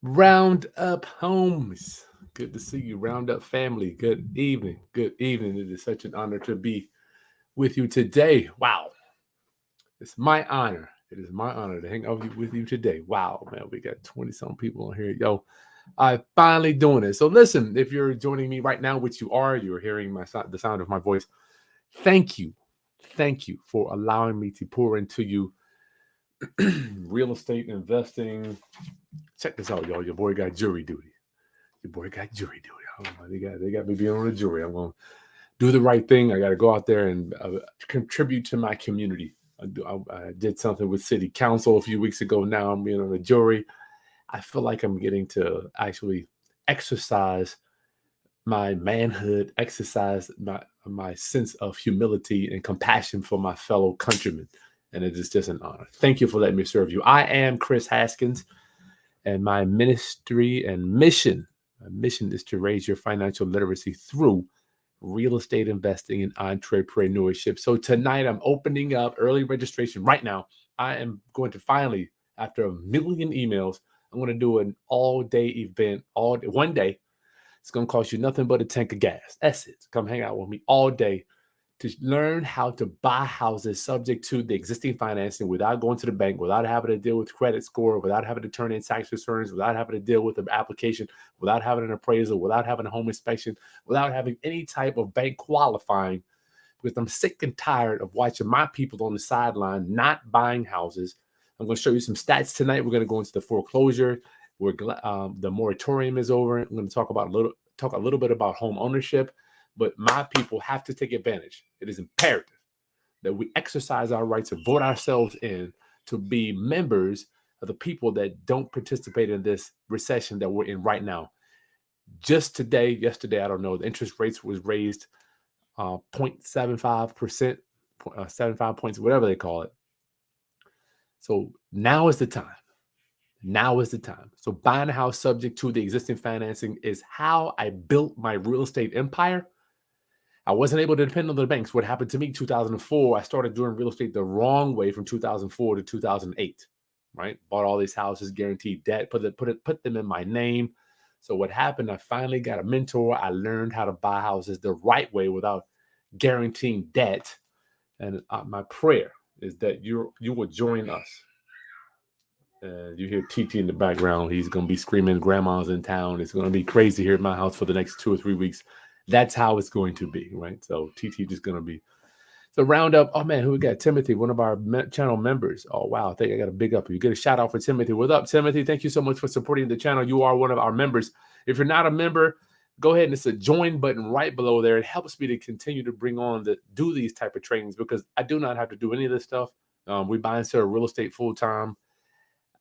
Round up homes. Good to see you, Round Up family. Good evening. Good evening. It is such an honor to be with you today. Wow. It's my honor. It is my honor to hang out with you today. Wow, man. We got 20 some people on here. Yo, I finally doing it. So listen, if you're joining me right now, which you are, you're hearing the sound of my voice. Thank you. Thank you for allowing me to pour into you real estate investing. Check this out, y'all. Your boy got jury duty. Your boy got jury duty. Oh, they got me being on the jury. I'm gonna do the right thing. I got to go out there and contribute to my community. I did something with city council a few weeks ago. Now I'm being on the jury. I feel like I'm getting to actually exercise my manhood, exercise my sense of humility and compassion for my fellow countrymen. And it is just an honor. Thank you for letting me serve you. I am Chris Haskins, and my ministry and mission, my mission is to raise your financial literacy through real estate investing and entrepreneurship. So tonight I'm opening up early registration right now. I am going to finally, after a million emails, I'm going to do an all-day event, all day, one day. It's going to cost you nothing but a tank of gas. That's it. Come hang out with me all day to learn how to buy houses subject to the existing financing without going to the bank, without having to deal with credit score, without having to turn in tax returns, without having to deal with the application, without having an appraisal, without having a home inspection, without having any type of bank qualifying. Because I'm sick and tired of watching my people on the sideline not buying houses. I'm going to show you some stats tonight. We're going to go into the foreclosure. The moratorium is over. I'm going to talk a little bit about home ownership. But my people have to take advantage. It is imperative that we exercise our right to vote ourselves in to be members of the people that don't participate in this recession that we're in right now. Just yesterday, I don't know, the interest rates was raised 0.75%, 75 points, whatever they call it. So now is the time. Now is the time. So buying a house subject to the existing financing is how I built my real estate empire. I wasn't able to depend on the banks. What happened to me in 2004, I started doing real estate the wrong way from 2004 to 2008, right? Bought all these houses, guaranteed debt, put them in my name. So what happened, I finally got a mentor. I learned how to buy houses the right way without guaranteeing debt. And my prayer is that you will join us. You hear TT in the background. He's going to be screaming, grandma's in town. It's going to be crazy here at my house for the next 2 or 3 weeks. That's how it's going to be, right? So TT just going to be. So round up. Oh, man, who we got? Timothy, one of our channel members. Oh, wow. I think I got a big up. You get a shout out for Timothy. What's up, Timothy? Thank you so much for supporting the channel. You are one of our members. If you're not a member, go ahead and it's a join button right below there. It helps me to continue to do these type of trainings because I do not have to do any of this stuff. We buy and sell real estate full time.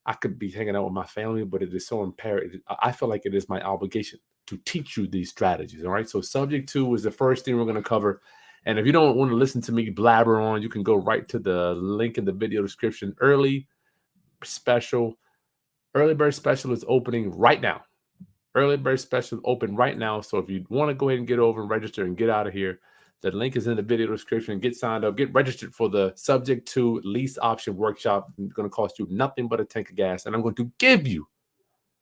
I could be hanging out with my family, but it is so imperative. I feel like it is my obligation to teach you these strategies. All right. So subject to is the first thing we're going to cover. And if you don't want to listen to me blabber on, you can go right to the link in the video description. Early bird special is opening right now. Early bird special is open right now. So if you want to go ahead and get over and register and get out of here, the link is in the video description. Get signed up. Get registered for the subject to lease option workshop. It's going to cost you nothing but a tank of gas. And I'm going to give you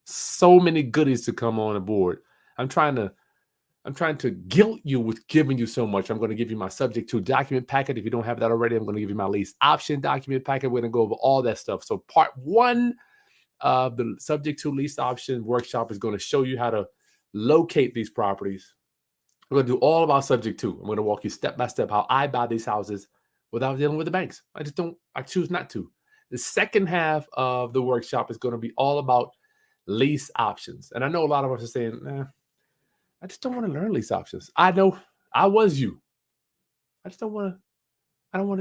so many goodies to come on board. I'm trying to guilt you with giving you so much. I'm going to give you my subject to document packet. If you don't have that already, I'm going to give you my lease option document packet. We're going to go over all that stuff. So part one of the subject to lease option workshop is going to show you how to locate these properties. We're going to do all about subject to. I'm going to walk you step by step how I buy these houses without dealing with the banks. I choose not to. The second half of the workshop is going to be all about lease options. And I know a lot of us are saying, I just don't want to learn lease options. I know I was you. I don't want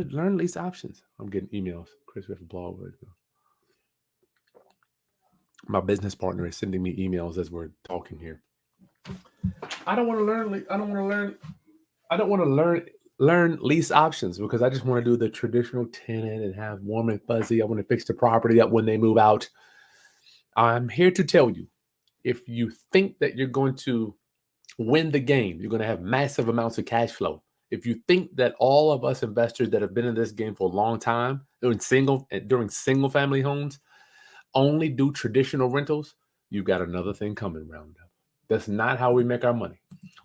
to learn lease options. I'm getting emails. Chris with a blog. My business partner is sending me emails as we're talking here. I don't want to learn lease options because I just want to do the traditional tenant and have warm and fuzzy. I want to fix the property up when they move out. I'm here to tell you, if you think that you're going to win the game, you're going to have massive amounts of cash flow. If you think that all of us investors that have been in this game for a long time during single family homes only do traditional rentals, you got another thing coming, Roundup. That's not how we make our money.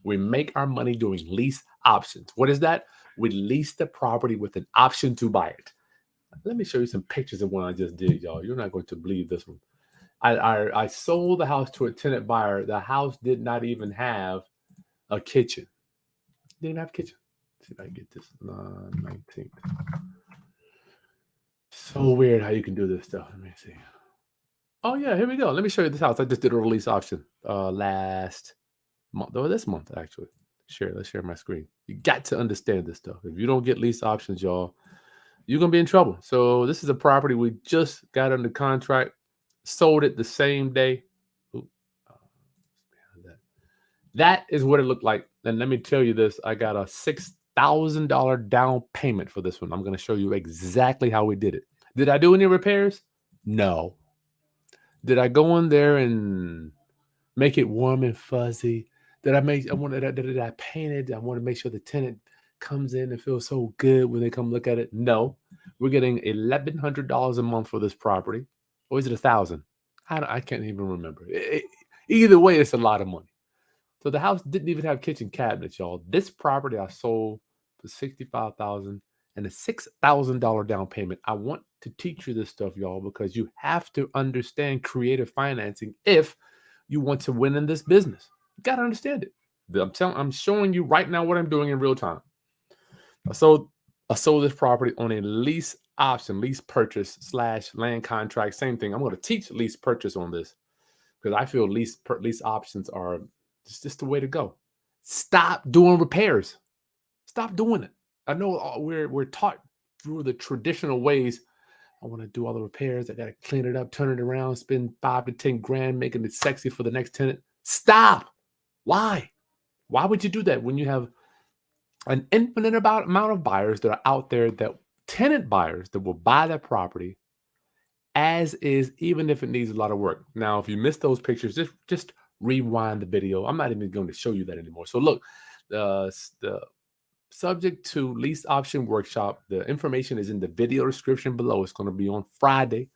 We make our money doing lease options. What is that? We lease the property with an option to buy it. Let me show you some pictures of what I just did, y'all. You're not going to believe this one. I sold the house to a tenant buyer. The house did not even have a kitchen. Didn't have a kitchen. Let's see if I can get this 19th. So weird how you can do this stuff. Let me see. Oh yeah, here we go. Let me show you this house. I just did a release option last month, or this month actually. Let's share my screen. You got to understand this stuff. If you don't get lease options, y'all, you're gonna be in trouble. So this is a property we just got under contract, sold it the same day. Ooh, that is what it looked like. And let me tell you this: I got a $6,000 down payment for this one. I'm gonna show you exactly how we did it. Did I do any repairs? No. Did I go in there and make it warm and fuzzy? Did I paint it? I want to make sure the tenant comes in and feels so good when they come look at it. No, we're getting $1,100 a month for this property. Or is it $1,000? I can't even remember. Either way, it's a lot of money. So the house didn't even have kitchen cabinets, y'all. This property I sold for $65,000 and a $6,000 down payment. I want to teach you this stuff, y'all, because you have to understand creative financing if you want to win in this business. You got to understand it. I'm showing you right now what I'm doing in real time. I sold this property on a lease option, lease purchase / land contract, same thing. I'm going to teach lease purchase on this because I feel lease options are just the way to go. Stop doing repairs. Stop doing it. I know we're taught through the traditional ways. I want to do all the repairs. I got to clean it up, turn it around, spend $5 to $10 grand making it sexy for the next tenant. Stop. Why? Why would you do that when you have an infinite amount of buyers that are out there, that tenant buyers that will buy that property as is, even if it needs a lot of work? Now, if you missed those pictures, just rewind the video. I'm not even going to show you that anymore. So look, the subject to lease option workshop, the information is in the video description below. It's going to be on Friday,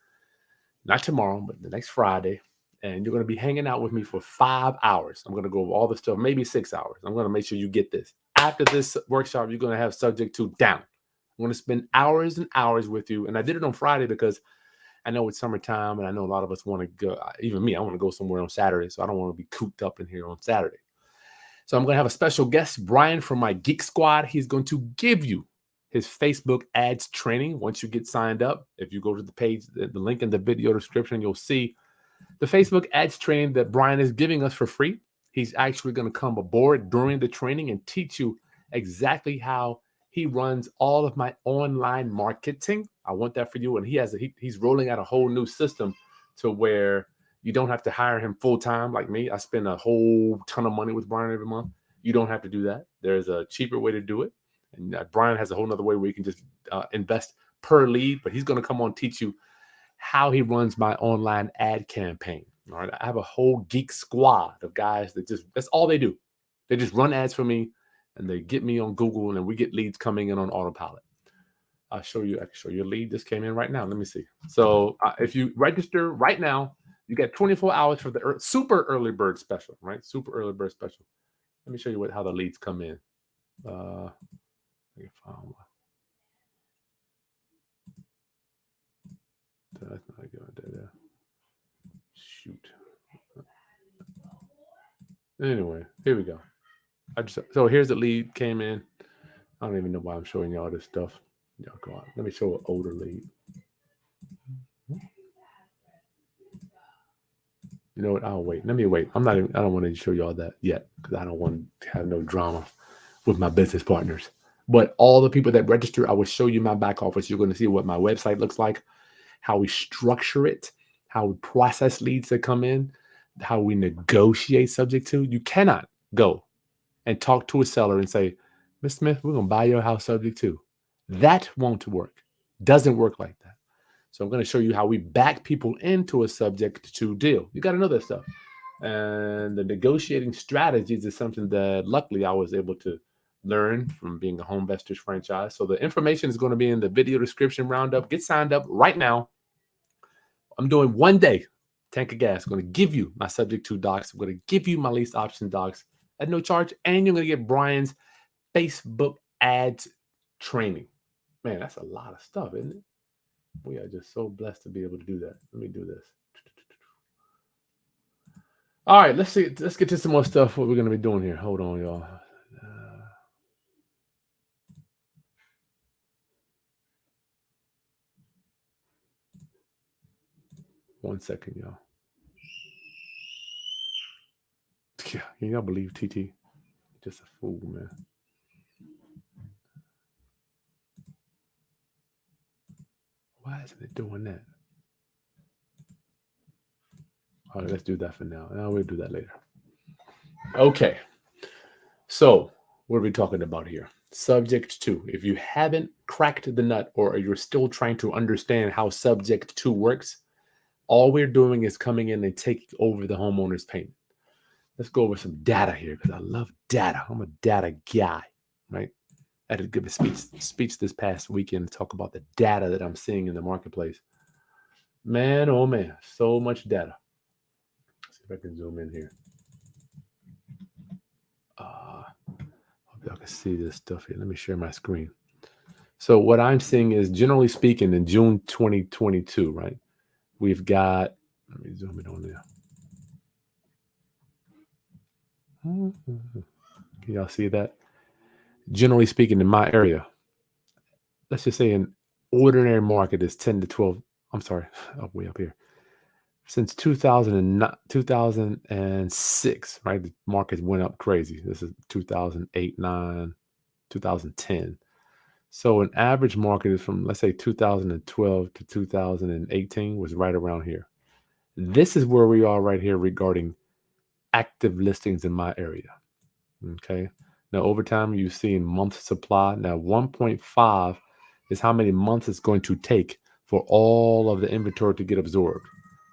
not tomorrow, but the next Friday. And you're going to be hanging out with me for 5 hours. I'm going to go over all the stuff, maybe 6 hours. I'm going to make sure you get this. After this workshop, you're going to have subject to down. I'm going to spend hours and hours with you. And I did it on Friday because I know it's summertime and I know a lot of us want to go, even me, I want to go somewhere on Saturday. So I don't want to be cooped up in here on Saturday. So I'm going to have a special guest, Brian from my Geek Squad. He's going to give you his Facebook ads training once you get signed up. If you go to the page, the link in the video description, you'll see the Facebook ads training that Brian is giving us for free. He's actually going to come aboard during the training and teach you exactly how he runs all of my online marketing. I want that for you. And he's rolling out a whole new system to where you don't have to hire him full time like me. I spend a whole ton of money with Brian every month. You don't have to do that. There's a cheaper way to do it. And Brian has a whole nother way where you can just invest per lead, but he's going to come on and teach you how he runs my online ad campaign. All right. I have a whole geek squad of guys that's all they do. They just run ads for me and they get me on Google and we get leads coming in on autopilot. I can show you a lead. This came in right now. Let me see. So if you register right now, you get 24 hours for the super early bird special, right? Super early bird special. Let me show you how the leads come in. I can find one. That's not good there. Shoot. Anyway, here we go. So here's the lead came in. I don't even know why I'm showing y'all this stuff. Y'all go on. Let me show an older lead. You know what? I'll wait. Let me wait. I don't want to show y'all that yet because I don't want to have no drama with my business partners. But all the people that register, I will show you my back office. You're going to see what my website looks like, how we structure it, how we process leads that come in, how we negotiate subject to. You cannot go and talk to a seller and say, Ms. Smith, we're going to buy your house subject to. That won't work. Doesn't work like that. So I'm going to show you how we back people into a subject to deal. You got to know that stuff. And the negotiating strategies is something that luckily I was able to learn from being a home investors franchise. So the information is going to be in the video description roundup. Get signed up right now. I'm doing one day, tank of gas. I'm going to give you my subject to docs. I'm going to give you my lease option docs at no charge. And you're going to get Brian's Facebook ads training. Man, that's a lot of stuff, isn't it? We are just so blessed to be able to do that. Let me do this. All right, let's see. Let's get to some more stuff. What we're going to be doing here. Hold on, y'all. 1 second, y'all. Yeah, can y'all believe TT? Just a fool, man. Why isn't it doing that? All right, let's do that for now. Now we'll do that later. Okay. So, what are we talking about here? Subject to. If you haven't cracked the nut or you're still trying to understand how subject to works, all we're doing is coming in and taking over the homeowner's payment. Let's go over some data here because I love data. I'm a data guy, right? I had to give a speech this past weekend to talk about the data that I'm seeing in the marketplace. Man, oh man, so much data. Let's see if I can zoom in here. Hope y'all can see this stuff here. Let me share my screen. So what I'm seeing is, generally speaking, in June 2022, right? We've got, let me zoom in on there. Can y'all see that? Generally speaking, in my area, let's just say an ordinary market is 10 to 12. I'm sorry, way up here. Since 2006, right? The market went up crazy. This is 2008, 9, 2010. So an average market is from, let's say, 2012 to 2018 was right around here. This is where we are right here regarding active listings in my area. Okay. Now, over time, you've seen month supply. Now, 1.5 is how many months it's going to take for all of the inventory to get absorbed.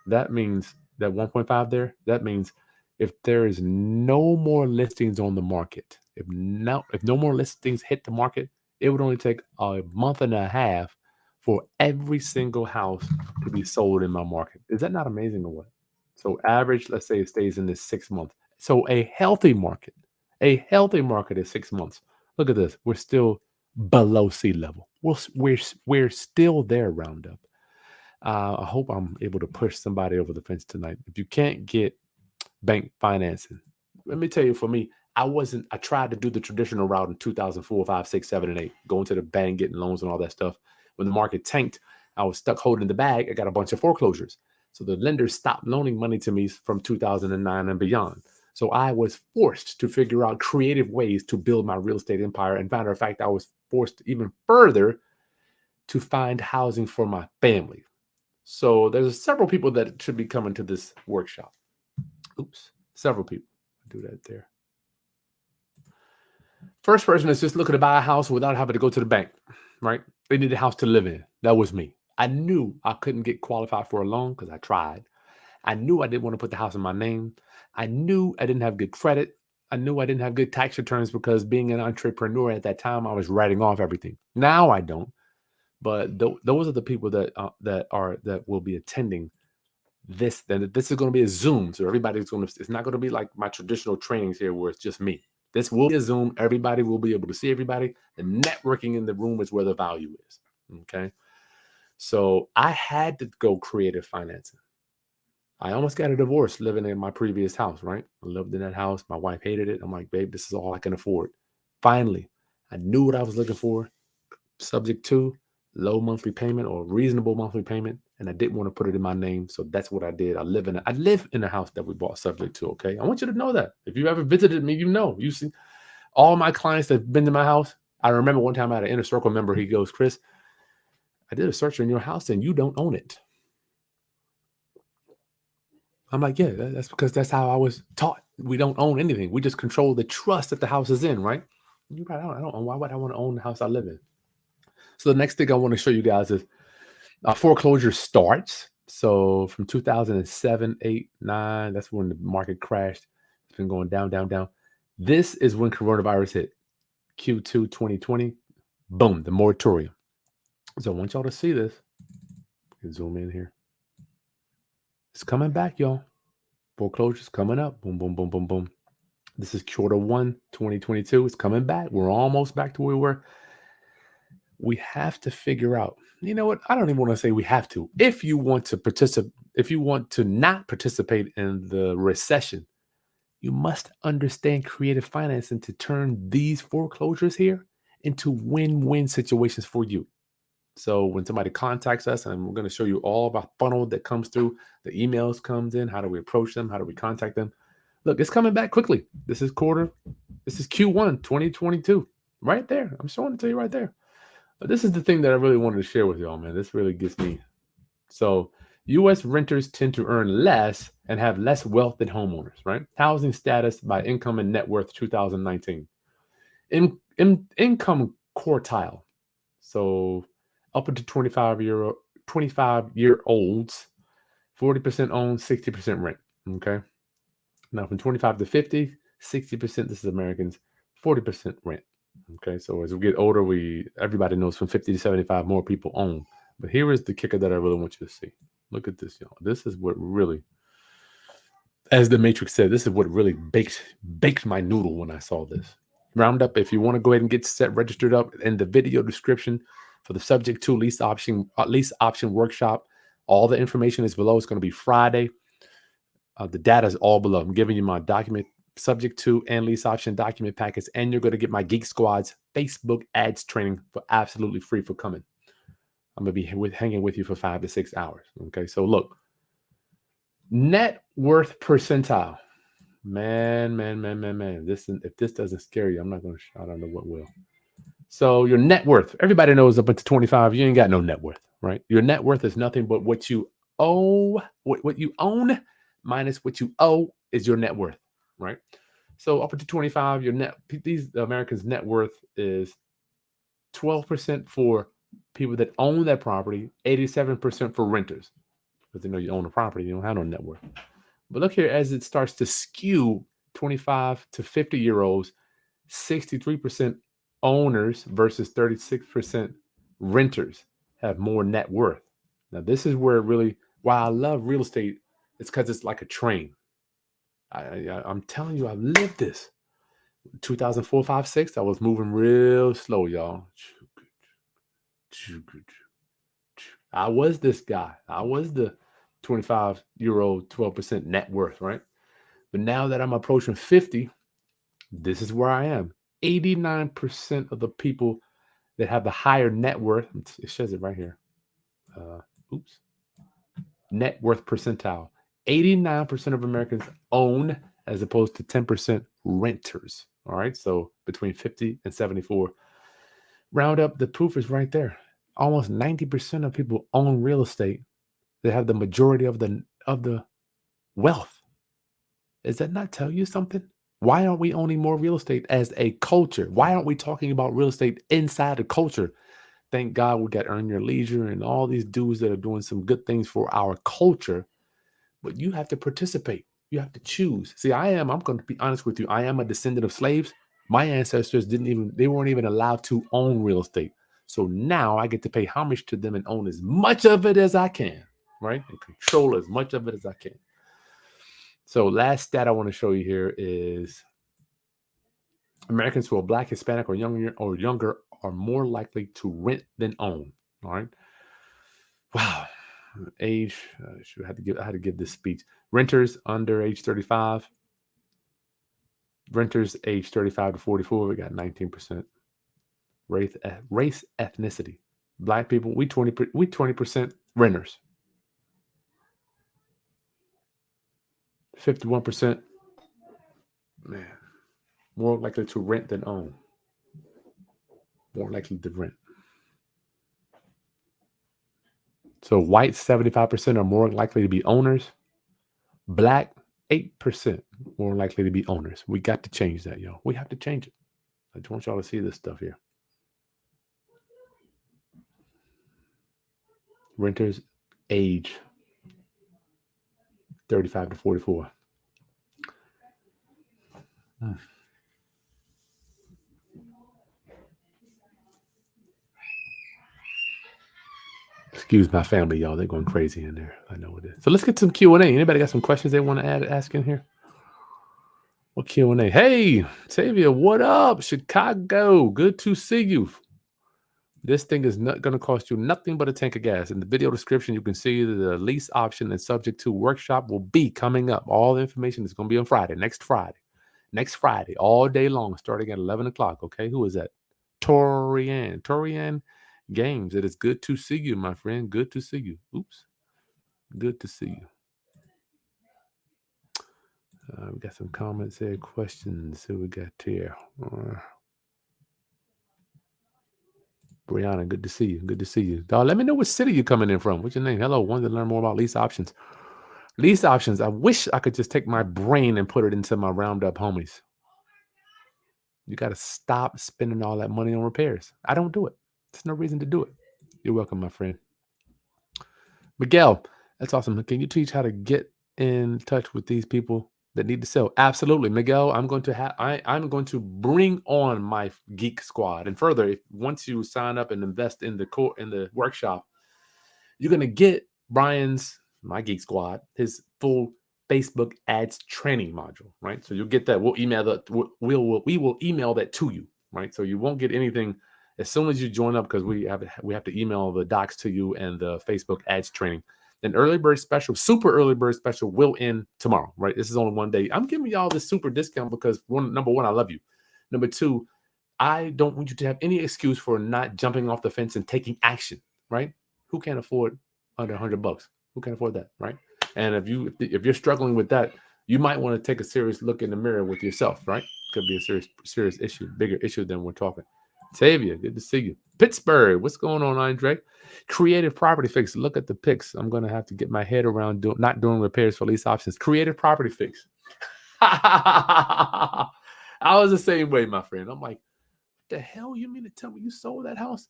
That means that 1.5 there, that means if there is no more listings on the market, if no more listings hit the market, it would only take a month and a half for every single house to be sold in my market. Is that not amazing or what? So average, let's say it stays in this 6 months. So a healthy market is 6 months. Look at this. We're still below sea level. We're still there, Roundup. I hope I'm able to push somebody over the fence tonight. If you can't get bank financing, let me tell you, for me, I tried to do the traditional route in 2004, 5, 6, 7, and 8, going to the bank, getting loans and all that stuff. When the market tanked, I was stuck holding the bag. I got a bunch of foreclosures. So the lenders stopped loaning money to me from 2009 and beyond. So I was forced to figure out creative ways to build my real estate empire. And matter of fact, I was forced even further to find housing for my family. So there's several people that should be coming to this workshop. Oops, several people. Do that there. First person is just looking to buy a house without having to go to the bank, right? They need a house to live in. That was me. I knew I couldn't get qualified for a loan because I tried. I knew I didn't want to put the house in my name. I knew I didn't have good credit. I knew I didn't have good tax returns because being an entrepreneur at that time, I was writing off everything. Now I don't. But those are the people that will be attending this. Then this is going to be a Zoom, so everybody's going to. It's not going to be like my traditional trainings here where it's just me. This will be a Zoom. Everybody will be able to see everybody. The networking in the room is where the value is. Okay. So I had to go creative financing. I almost got a divorce living in my previous house, right? I lived in that house. My wife hated it. I'm like, babe, this is all I can afford. Finally, I knew what I was looking for. Subject to low monthly payment or reasonable monthly payment. And I didn't want to put it in my name. So that's what I did. I live in a house that we bought subject to. Okay. I want you to know that. If you ever visited me, you see all my clients that have been to my house. I remember one time I had an inner circle member. He goes, Chris, I did a search in your house and you don't own it. I'm like, yeah, that's because that's how I was taught. We don't own anything. We just control the trust that the house is in, right? You're right. I don't own. Why would I want to own the house I live in? So the next thing I want to show you guys is foreclosure starts. So from 2007, 8, 9, that's when the market crashed. It's been going down, down, down. This is when coronavirus hit. Q2 2020. Boom, the moratorium. So I want y'all to see this. You can zoom in here. It's coming back, y'all. Foreclosures coming up. Boom, boom, boom, boom, boom. This is Q1 2022. It's coming back. We're almost back to where we were. We have to figure out, you know what? I don't even want to say we have to. If you want to participate, if you want to not participate in the recession, you must understand creative financing to turn these foreclosures here into win-win situations for you. So when somebody contacts us, and we're going to show you all of our funnel that comes through, the emails comes in, how do we approach them, how do we contact them? Look, it's coming back quickly. This is Q1 2022, right there. I'm showing it to you right there. But this is the thing that I really wanted to share with y'all, man. This really gets me. So U.S. renters tend to earn less and have less wealth than homeowners, right? Housing status by income and net worth 2019. Income quartile. So up to 25-year-olds, 40% own, 60% rent. Okay. Now from 25 to 50, 60%, this is Americans, 40% rent. Okay. So as we get older, everybody knows from 50 to 75, more people own. But here is the kicker that I really want you to see. Look at this, y'all. This is what really, as the Matrix said, this is what really baked my noodle when I saw this. Roundup, if you want to go ahead and get set registered up in the video description for the subject to lease option workshop, all the information is below. It's going to be Friday. The data is all below. I'm giving you my document subject to and lease option document packets, and you're going to get my Geek Squad's Facebook ads training for absolutely free for coming. I'm going to be hanging with you for 5 to 6 hours. Okay, so look, net worth percentile. Man. If this doesn't scare you, I'm not going to. I don't know what will. So your net worth. Everybody knows up until 25, you ain't got no net worth, right? Your net worth is nothing but what you owe, what you own minus what you owe is your net worth, right? So up until 25, these Americans' net worth is 12% for people that own that property, 87% for renters. Because they know you own a property, you don't have no net worth. But look here, as it starts to skew 25 to 50-year-olds, 63% owners versus 36% renters have more net worth. Now, this is where why I love real estate, it's because it's like a train. I'm telling you, I've lived this. 2004, 5, 6, I was moving real slow, y'all. I was this guy. I was the 25-year-old, 12% net worth, right? But now that I'm approaching 50, this is where I am. 89% of the people that have the higher net worth, it says it right here. Net worth percentile. 89% of Americans own as opposed to 10% renters. All right. So between 50 and 74. Round up, the proof is right there. Almost 90% of people own real estate. They have the majority of the wealth. Does that not tell you something? Why aren't we owning more real estate as a culture? Why aren't we talking about real estate inside the culture? Thank God we got Earn Your Leisure and all these dudes that are doing some good things for our culture. But you have to participate. You have to choose. See, I'm going to be honest with you. I am a descendant of slaves. My ancestors they weren't even allowed to own real estate. So now I get to pay homage to them and own as much of it as I can, right? And control as much of it as I can. So last stat I want to show you here is Americans who are Black, Hispanic, or younger are more likely to rent than own. All right. Wow. Age. I had to give this speech. Renters under age 35. Renters age 35 to 44. We got 19%. Race, ethnicity. Black people. We 20% renters. 51%. Man, more likely to rent than own. More likely to rent. So white 75% are more likely to be owners. Black 8% more likely to be owners. We got to change that, y'all. We have to change it. I just want y'all to see this stuff here. Renters age 35 to 44. Excuse Excuse my family, y'all. They're going crazy in there. I know it is. So let's get some Q&A. Anybody got some questions they want to ask in here? What Q&A? Hey, Tavia, what up? Chicago. Good to see you. This thing is not going to cost you nothing but a tank of gas. In the video description, you can see the lease option and subject to workshop will be coming up. All the information is going to be on Friday, next Friday, all day long, starting at 11 o'clock. Okay, who is that? Torian Games. It is good to see you, my friend. Good to see you. Oops. Good to see you. We got some comments here, questions. Who we got here? Brianna, good to see you. Good to see you. Dog, let me know what city you're coming in from. What's your name? Hello. Wanted to learn more about lease options. Lease options. I wish I could just take my brain and put it into my roundup homies. You got to stop spending all that money on repairs. I don't do it. There's no reason to do it. You're welcome, my friend. Miguel, that's awesome. Can you teach how to get in touch with these people that need to sell? Absolutely, Miguel. I'm going to bring on my geek squad. And further, once you sign up and invest in the workshop, you're going to get my geek squad, his full Facebook ads training module, right? So you'll get that. We'll email that. We will email that to you, right? So you won't get anything as soon as you join up, because we have to email the docs to you and the Facebook ads training. An early bird special, super early bird special will end tomorrow, right? This is only one day. I'm giving y'all this super discount because number one, I love you. Number two, I don't want you to have any excuse for not jumping off the fence and taking action, right? Who can't afford under $100? Who can afford that, right? And if you're struggling with that, you might want to take a serious look in the mirror with yourself, right? Could be a serious issue, bigger issue than we're talking. Tavia, good to see you. Pittsburgh, what's going on, Andre? Creative Property Fix. Look at the pics. I'm going to have to get my head around not doing repairs for lease options. Creative Property Fix. I was the same way, my friend. I'm like, what the hell you mean to tell me you sold that house?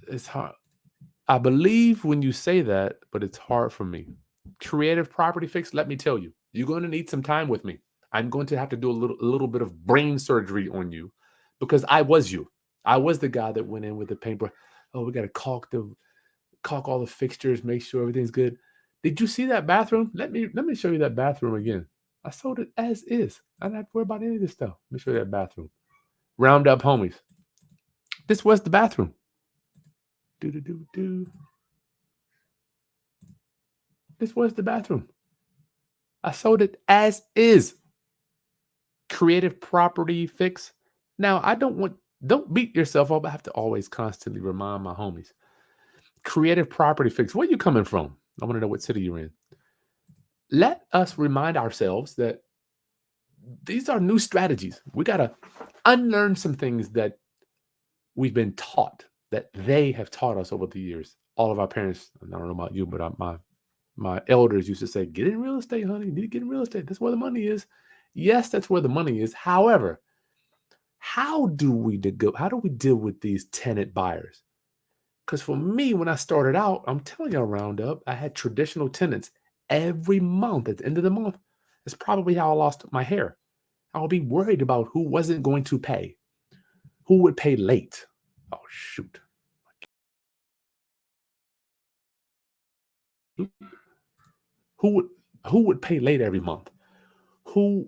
It's hard. I believe when you say that, but it's hard for me. Creative Property Fix, let me tell you, you're going to need some time with me. I'm going to have to do a little bit of brain surgery on you, because I was you. I was the guy that went in with the paintbrush. Oh, we got to caulk all the fixtures, make sure everything's good. Did you see that bathroom? Let me show you that bathroom again. I sold it as is. I don't have to worry about any of this stuff. Let me show you that bathroom. Round up homies. This was the bathroom. This was the bathroom. I sold it as is. Creative Property Fix. Now, don't beat yourself up. I have to always constantly remind my homies. Creative Property Fix. Where are you coming from? I want to know what city you're in. Let us remind ourselves that these are new strategies. We got to unlearn some things that we've been taught, that they have taught us over the years. All of our parents, I don't know about you, but my elders used to say, get in real estate, honey. You need to get in real estate. That's where the money is. Yes, that's where the money is. However, how do we deal with these tenant buyers? Because for me, when I started out, I'm telling you, Roundup, I had traditional tenants every month. At the end of the month, that's probably how I lost my hair. I would be worried about who wasn't going to pay, who would pay late. Oh, shoot. Who would pay late every month? Who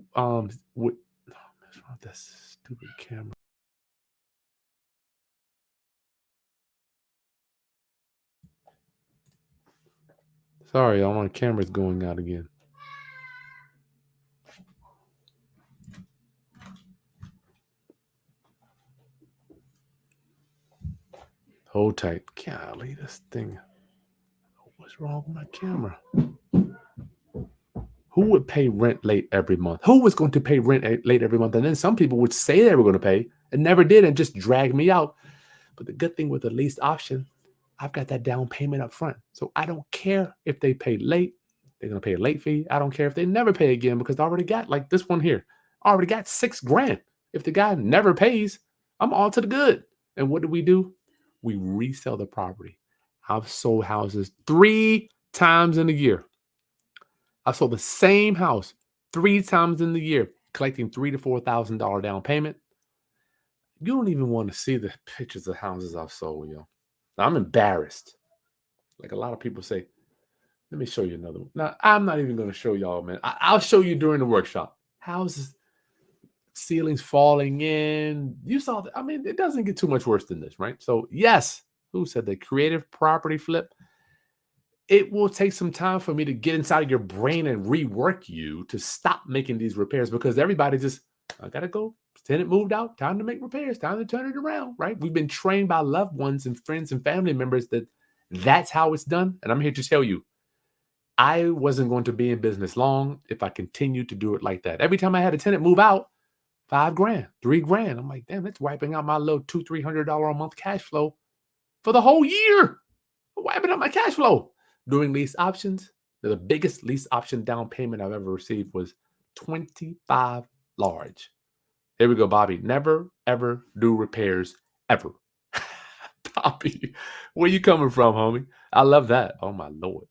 would? Oh, what's wrong with that stupid camera? Sorry, all my camera's going out again. Hold tight. Golly, this thing. What's wrong with my camera? Who would pay rent late every month? Who was going to pay rent late every month? And then some people would say they were going to pay and never did and just drag me out. But the good thing with the lease option, I've got that down payment up front. So I don't care if they pay late. They're going to pay a late fee. I don't care if they never pay again, because I already got, like this one here, I already got $6,000. If the guy never pays, I'm all to the good. And what do? We resell the property. I've sold houses 3 times in a year. I sold the same house 3 times in the year, collecting $3,000 to $4,000 down payment. You don't even want to see the pictures of houses I've sold, yo. I'm embarrassed. Like a lot of people say, let me show you another one. Now, I'm not even going to show y'all, man. I'll show you during the workshop. Houses, ceilings falling in. You saw that. I mean, it doesn't get too much worse than this, right? So, yes, who said the creative property flip? It will take some time for me to get inside of your brain and rework you to stop making these repairs because everybody just, I gotta go. Tenant moved out. Time to make repairs. Time to turn it around, right? We've been trained by loved ones and friends and family members that that's how it's done. And I'm here to tell you, I wasn't going to be in business long if I continued to do it like that. Every time I had a tenant move out, $5,000, $3,000. I'm like, damn, that's wiping out my little $200-300 a month cash flow for the whole year. Wiping out my cash flow. Doing lease options, the biggest lease option down payment I've ever received was 25 large. Here we go, Bobby. Never, ever do repairs, ever. Bobby, where you coming from, homie? I love that. Oh, my Lord.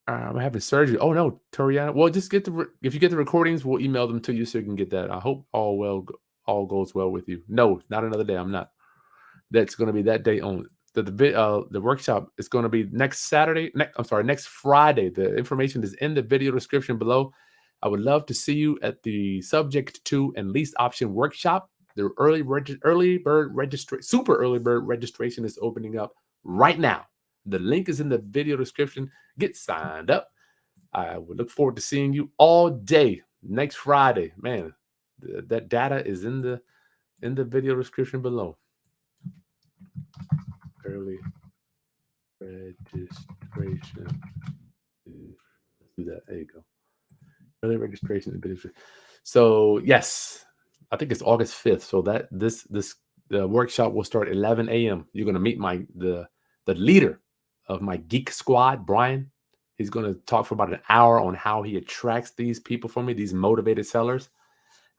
I'm having surgery. Oh, no, Toriana. Well, just get if you get the recordings, we'll email them to you so you can get that. I hope all goes well with you. No, not another day. I'm not. That's going to be that day only. The workshop is going to be next Saturday. Next Friday. The information is in the video description below. I would love to see you at the subject to and lease option workshop. The super early bird registration is opening up right now. The link is in the video description. Get signed up. I would look forward to seeing you all day next Friday. Man, that data is in the video description below. Early registration. Let's do that. There you go. Early registration. So yes, I think it's August 5th. So that the workshop will start 11 a.m. You're gonna meet the leader of my geek squad, Brian. He's gonna talk for about an hour on how he attracts these people for me, these motivated sellers.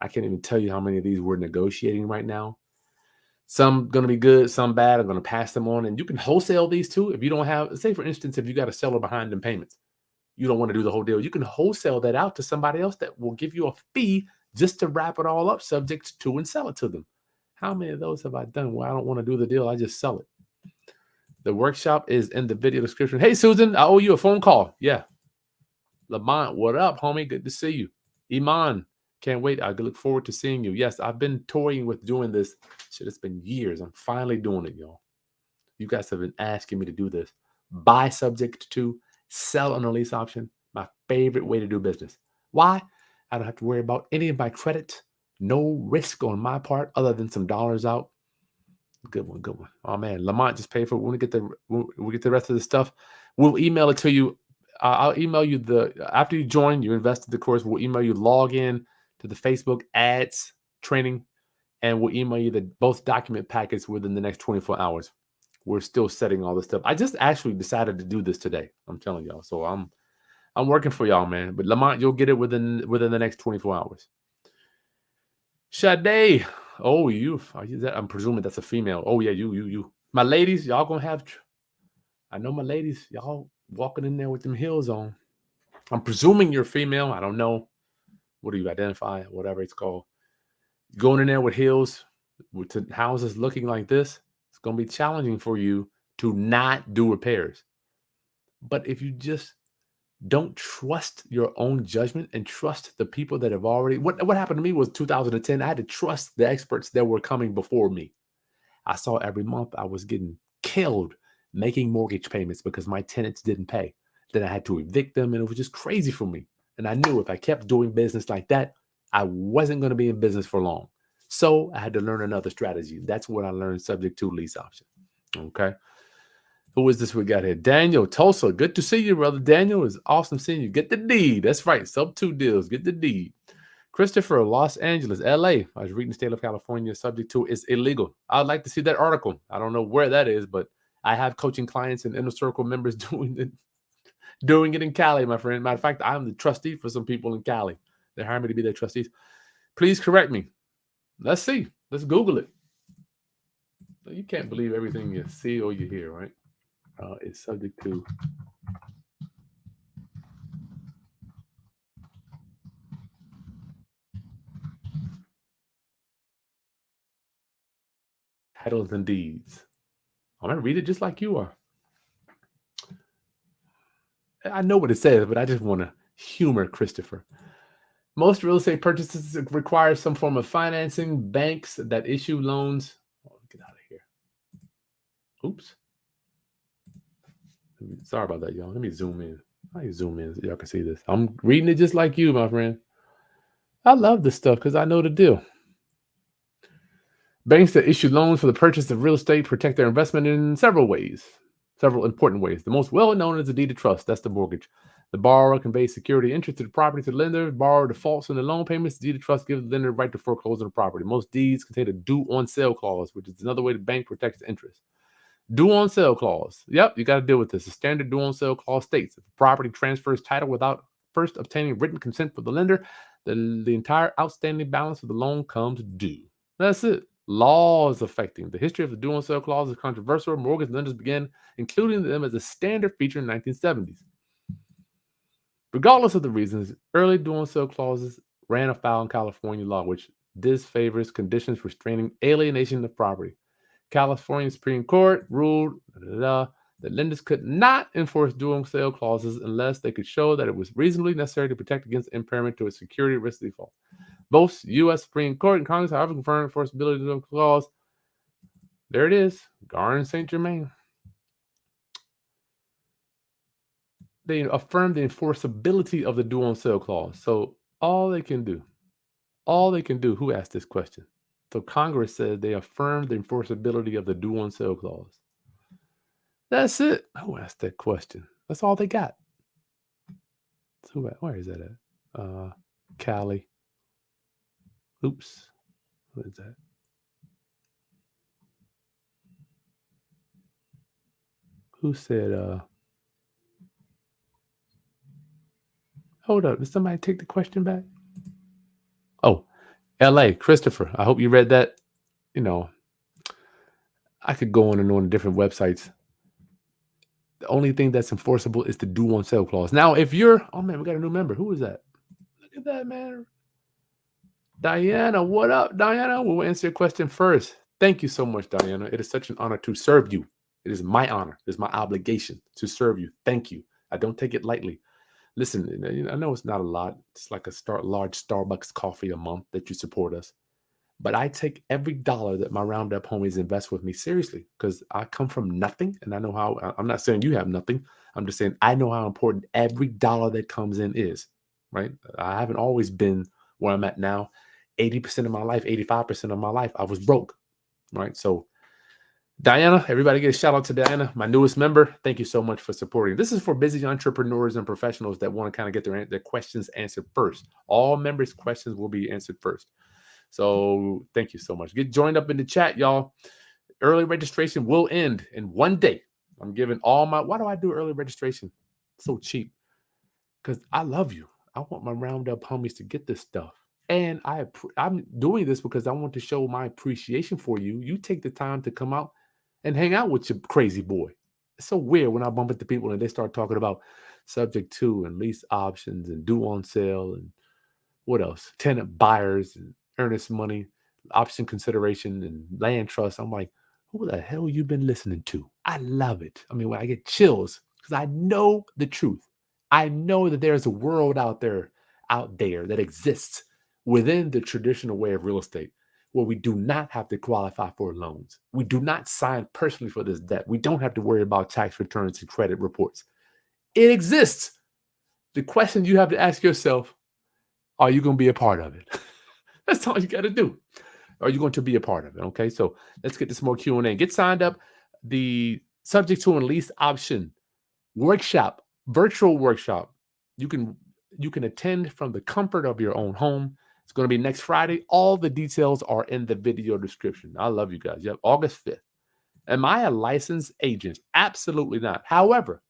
I can't even tell you how many of these we're negotiating right now. Some going to be good, some bad. I'm going to pass them on. And you can wholesale these too. If you don't have, say for instance, if you got a seller behind in payments, you don't want to do the whole deal. You can wholesale that out to somebody else that will give you a fee just to wrap it all up, subject to and sell it to them. How many of those have I done? Well, I don't want to do the deal. I just sell it. The workshop is in the video description. Hey, Susan, I owe you a phone call. Yeah. Lamont, what up, homie? Good to see you. Iman, can't wait. I look forward to seeing you. Yes, I've been toying with doing this. Shit, it's been years. I'm finally doing it, y'all. You guys have been asking me to do this. Buy subject to, sell on a lease option. My favorite way to do business. Why? I don't have to worry about any of my credit. No risk on my part other than some dollars out. Good one, good one. Oh man, Lamont just paid for it. When we get the rest of the stuff, we'll email it to you. I'll email you after you join, you invested the course. We'll email you log in to the Facebook ads training, and we'll email you both document packets within the next 24 hours. We're still setting all this stuff. I just actually decided to do this today. I'm telling y'all. So I'm working for y'all, man. But Lamont, you'll get it within the next 24 hours. Sade. Oh, I'm presuming that's a female. Oh, yeah, you. My ladies, y'all gonna have, I know my ladies, y'all walking in there with them heels on. I'm presuming you're female. I don't know. What do you identify? Whatever it's called. Going in there with heels, with houses looking like this, it's gonna be challenging for you to not do repairs. But if you just don't trust your own judgment and trust the people that have already, what happened to me was 2010. I had to trust the experts that were coming before me. I saw every month I was getting killed making mortgage payments because my tenants didn't pay. Then I had to evict them, and it was just crazy for me. And I knew if I kept doing business like that, I wasn't going to be in business for long. So I had to learn another strategy. That's what I learned subject to lease option. Okay. Who is this we got here? Daniel Tulsa. Good to see you, brother. Daniel, is awesome seeing you. Get the deed. That's right. Sub 2 deals. Get the deed. Christopher, Los Angeles, LA. I was reading state of California. Subject to is illegal. I'd like to see that article. I don't know where that is, but I have coaching clients and inner circle members doing it in Cali, my friend. Matter of fact, I'm the trustee for some people in Cali. They hired me to be their trustees. Please correct me. Let's see. Let's Google it. You can't believe everything you see or you hear, right? It's subject to titles and deeds. I'm going to read it just like you are. I know what it says, but I just want to humor Christopher. Most real estate purchases require some form of financing. Banks that issue loans. Oh, get out of here. Oops. Sorry about that, y'all. Let me zoom in. How you zoom in so y'all can see this? I'm reading it just like you, my friend. I love this stuff because I know the deal. Banks that issue loans for the purchase of real estate protect their investment in several ways, several important ways. The most well-known is the deed of trust. That's the mortgage. The borrower conveys security interest to the property to the lender. Borrower defaults on the loan payments. The deed of trust gives the lender the right to foreclose on the property. Most deeds contain a due on sale clause, which is another way the bank protects the interest. Due on sale clause. Yep, you got to deal with this. The standard due on sale clause states if the property transfers title without first obtaining written consent from the lender, then the entire outstanding balance of the loan comes due. That's it. Laws affecting the history of the due on sale clause is controversial. Mortgage lenders began including them as a standard feature in the 1970s. Regardless of the reasons, early due on sale clauses ran afoul in California law, which disfavors conditions restraining alienation of property. California Supreme Court ruled that lenders could not enforce due on sale clauses unless they could show that it was reasonably necessary to protect against impairment to a security risk default. Both U.S. Supreme Court and Congress, however, confirmed enforceability of the clause. There it is, Garn St. Germain. They affirmed the enforceability of the due on sale clause. So all they can do, who asked this question? So Congress said they affirmed the enforceability of the due on sale clause. That's it. Who asked that question? That's all they got. So where is that at? Cali. Oops. What is that? Who said, hold up. Did somebody take the question back? Oh, LA. Christopher. I hope you read that. You know, I could go on and on different websites. The only thing that's enforceable is the due on sale clause. Now, if you're, oh man, we got a new member. Who is that? Look at that, man. Diana, what up, Diana? We'll answer your question first. Thank you so much, Diana. It is such an honor to serve you. It is my honor. It is my obligation to serve you. Thank you. I don't take it lightly. Listen, I know it's not a lot. It's like a large Starbucks coffee a month that you support us. But I take every dollar that my Roundup homies invest with me seriously because I come from nothing. And I know how, I'm not saying you have nothing. I'm just saying I know how important every dollar that comes in is, right? I haven't always been where I'm at now. 80% of my life, 85% of my life, I was broke, right? So Diana, everybody get a shout out to Diana, my newest member. Thank you so much for supporting. This is for busy entrepreneurs and professionals that want to kind of get their questions answered first. All members' questions will be answered first. So thank you so much. Get joined up in the chat, y'all. Early registration will end in 1 day. I'm giving all my, why do I do early registration? It's so cheap. Because I love you. I want my Roundup homies to get this stuff. And I'm doing this because I want to show my appreciation for you. You take the time to come out and hang out with your crazy boy. It's so weird when I bump into people and they start talking about subject to and lease options and due on sale and what else? Tenant buyers and earnest money, option consideration and land trust. I'm like, who the hell you been listening to? I love it. I mean, when I get chills because I know the truth. I know that there's a world out there that exists within the traditional way of real estate where we do not have to qualify for loans. We do not sign personally for this debt. We don't have to worry about tax returns and credit reports. It exists. The question you have to ask yourself, are you going to be a part of it? That's all you got to do. Are you going to be a part of it? Okay, so let's get to some more Q&A. Get signed up. The subject to and lease option workshop, virtual workshop. You can attend from the comfort of your own home. It's going to be next Friday. All the details are in the video description. I love you guys. Yep, August 5th. Am I a licensed agent? Absolutely not. However,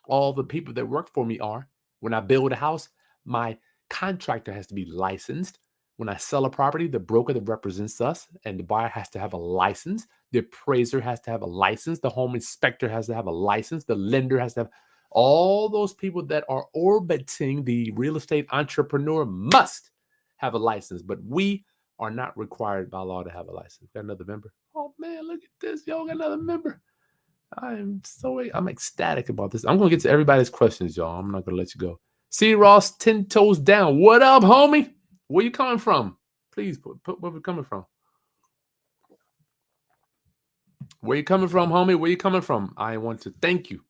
all the people that work for me are. When I build a house, my contractor has to be licensed. When I sell a property, the broker that represents us and the buyer has to have a license. The appraiser has to have a license. The home inspector has to have a license. The lender has to have all those people that are orbiting the real estate entrepreneur must have a license. But we are not required by law to have a license. Got another member? Oh man, look at this. Y'all got another member. I'm ecstatic about this. I'm gonna get to everybody's questions, y'all. I'm not gonna let you go. C Ross, 10 toes down. What up, homie? Where you coming from? Please put where we coming from. Where you coming from, homie? Where you coming from? I want to thank you.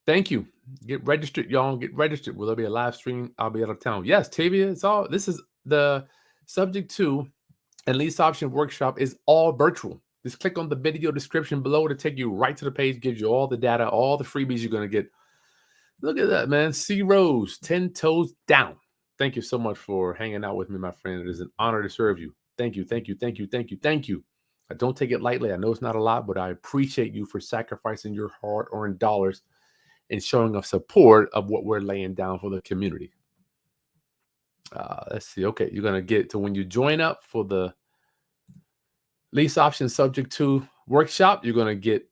Thank you. Get registered, y'all. Get registered. Will there be a live stream? I'll be out of town. Yes, Tavia. It's all. This is the subject to and lease option workshop is all virtual. Just click on the video description below to take you right to the page. Gives you all the data, all the freebies you're gonna get. Look at that, man. C Rose, 10 toes down. Thank you so much for hanging out with me, my friend. It is an honor to serve you. Thank you, thank you, thank you, thank you, thank you. I don't take it lightly. I know it's not a lot, but I appreciate you for sacrificing your hard-earned dollars and showing us support of what we're laying down for the community. Let's see. Okay, you're going to get to when you join up for the lease option subject to workshop, you're going to get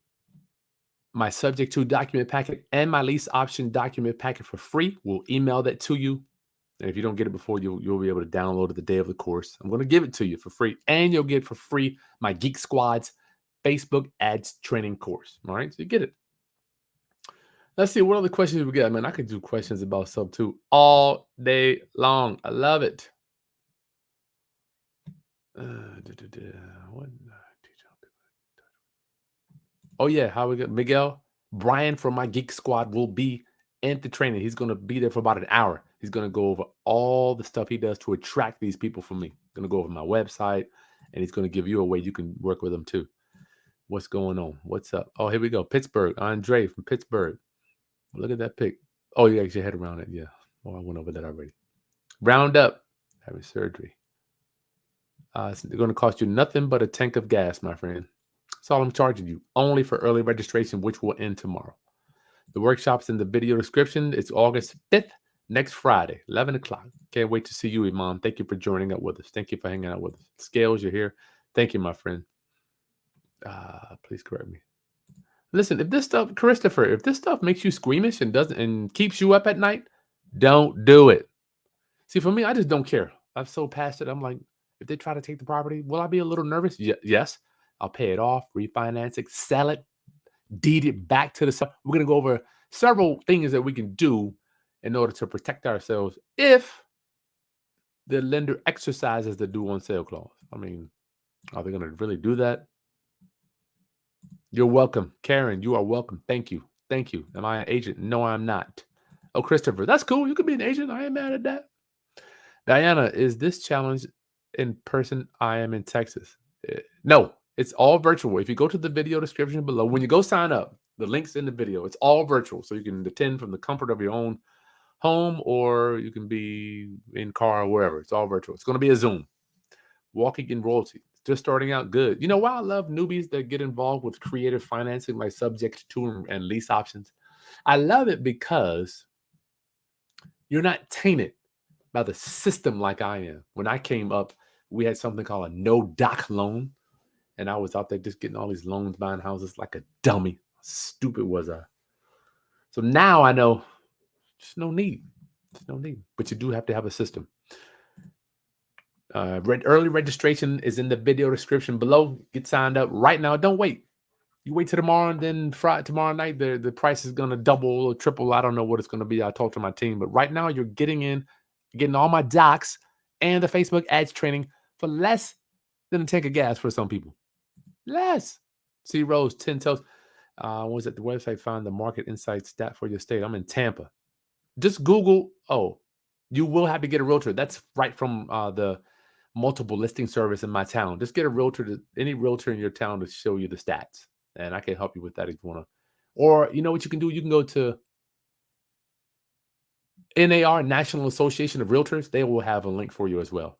my subject to document packet and my lease option document packet for free. We'll email that to you. And if you don't get it before, you'll be able to download it the day of the course. I'm going to give it to you for free. And you'll get for free my Geek Squad's Facebook ads training course. All right, so you get it. Let's see what other questions we got. Man, I could do questions about sub 2 all day long. I love it. Oh yeah, how we got Miguel? Brian from my Geek Squad will be in the training. He's going to be there for about an hour. He's going to go over all the stuff he does to attract these people from me. Going to go over my website, and he's going to give you a way you can work with them too. What's going on? What's up? Oh, here we go. Pittsburgh. Andre from Pittsburgh. Look at that pic. Oh, you got your head around it. Yeah. Oh, I went over that already. Round up. Having surgery. It's going to cost you nothing but a tank of gas, my friend. That's all I'm charging you. Only for early registration, which will end tomorrow. The workshop's in the video description. It's August 5th, next Friday, 11 o'clock. Can't wait to see you, Imam. Thank you for joining up with us. Thank you for hanging out with us. Scales, you're here. Thank you, my friend. Please correct me. Listen, if this stuff, Christopher, if this stuff makes you squeamish and keeps you up at night, don't do it. See, for me, I just don't care. I'm so past it. I'm like, if they try to take the property, will I be a little nervous? Yes. I'll pay it off, refinance it, sell it, deed it back to the seller. We're going to go over several things that we can do in order to protect ourselves if the lender exercises the due on sale clause. I mean, are they going to really do that? You're welcome. Karen, you are welcome. Thank you. Thank you. Am I an agent? No, I'm not. Oh, Christopher, that's cool. You could be an agent. I ain't mad at that. Diana, is this challenge in person? I am in Texas. No, it's all virtual. If you go to the video description below, when you go sign up, the link's in the video. It's all virtual. So you can attend from the comfort of your own home, or you can be in car or wherever. It's all virtual. It's going to be a Zoom. Walking in royalty. Just starting out good. You know why I love newbies that get involved with creative financing, like subject to and lease options? I love it because you're not tainted by the system like I am. When I came up, we had something called a no-doc loan, and I was out there just getting all these loans, buying houses like a dummy. How stupid was I? So now I know there's no need. There's no need. But you do have to have a system. Early registration is in the video description below. Get signed up right now. Don't wait. You wait till tomorrow, and then tomorrow night, the price is going to double or triple. I don't know what it's going to be. I'll talk to my team. But right now, you're getting all my docs and the Facebook ads training for less than a tank of gas for some people. Less. C Rose, 10 toes. Was at the website, find the market insight stat for your state. I'm in Tampa. Just Google. Oh, you will have to get a realtor. That's right from the multiple listing service in my town. Just get a realtor, any realtor in your town, to show you the stats. And I can help you with that if you want to. Or you know what you can do? You can go to NAR, National Association of Realtors. They will have a link for you as well.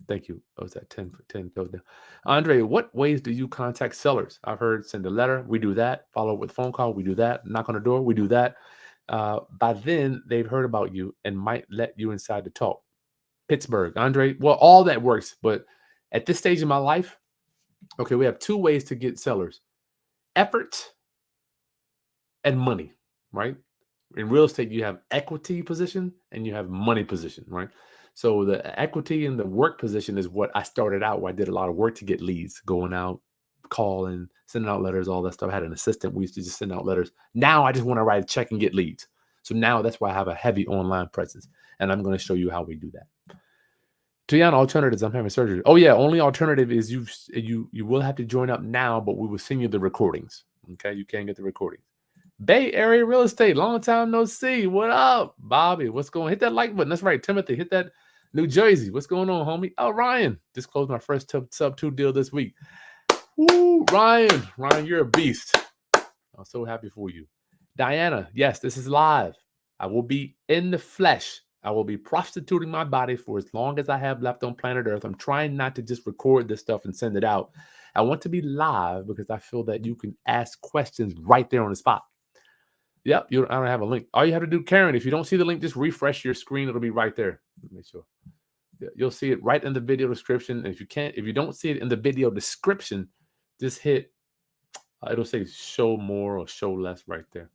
Thank you. Oh, is that 10 for 10 goes down? Andre, what ways do you contact sellers? I've heard send a letter. We do that. Follow up with a phone call. We do that. Knock on the door. We do that. By then, they've heard about you and might let you inside to talk. Pittsburgh, Andre. Well, all that works. But at this stage in my life, okay, we have two ways to get sellers: effort and money, right? In real estate, you have equity position and you have money position, right? So the equity and the work position is what I started out where I did a lot of work to get leads, going out, calling, sending out letters, all that stuff. I had an assistant. We used to just send out letters. Now I just want to write a check and get leads. So now that's why I have a heavy online presence. And I'm going to show you how we do that. Tiana, alternatives. I'm having surgery. Oh yeah, only alternative is you will have to join up now, but we will send you the recordings. Okay, you can't get the recordings. Bay Area real estate, long time no see. What up, Bobby? What's going on? Hit that like button. That's right, Timothy. Hit that. New Jersey. What's going on, homie? Oh, Ryan. Just closed my first sub 2 deal this week. Woo, Ryan. Ryan, you're a beast. I'm so happy for you. Diana, yes, this is live. I will be in the flesh. I will be prostituting my body for as long as I have left on planet Earth. I'm trying not to just record this stuff and send it out. I want to be live because I feel that you can ask questions right there on the spot. Yep, I don't have a link. All you have to do, Karen, if you don't see the link, just refresh your screen. It'll be right there. Make sure. Yeah, you'll see it right in the video description. And if you don't see it in the video description, just hit, it'll say show more or show less right there.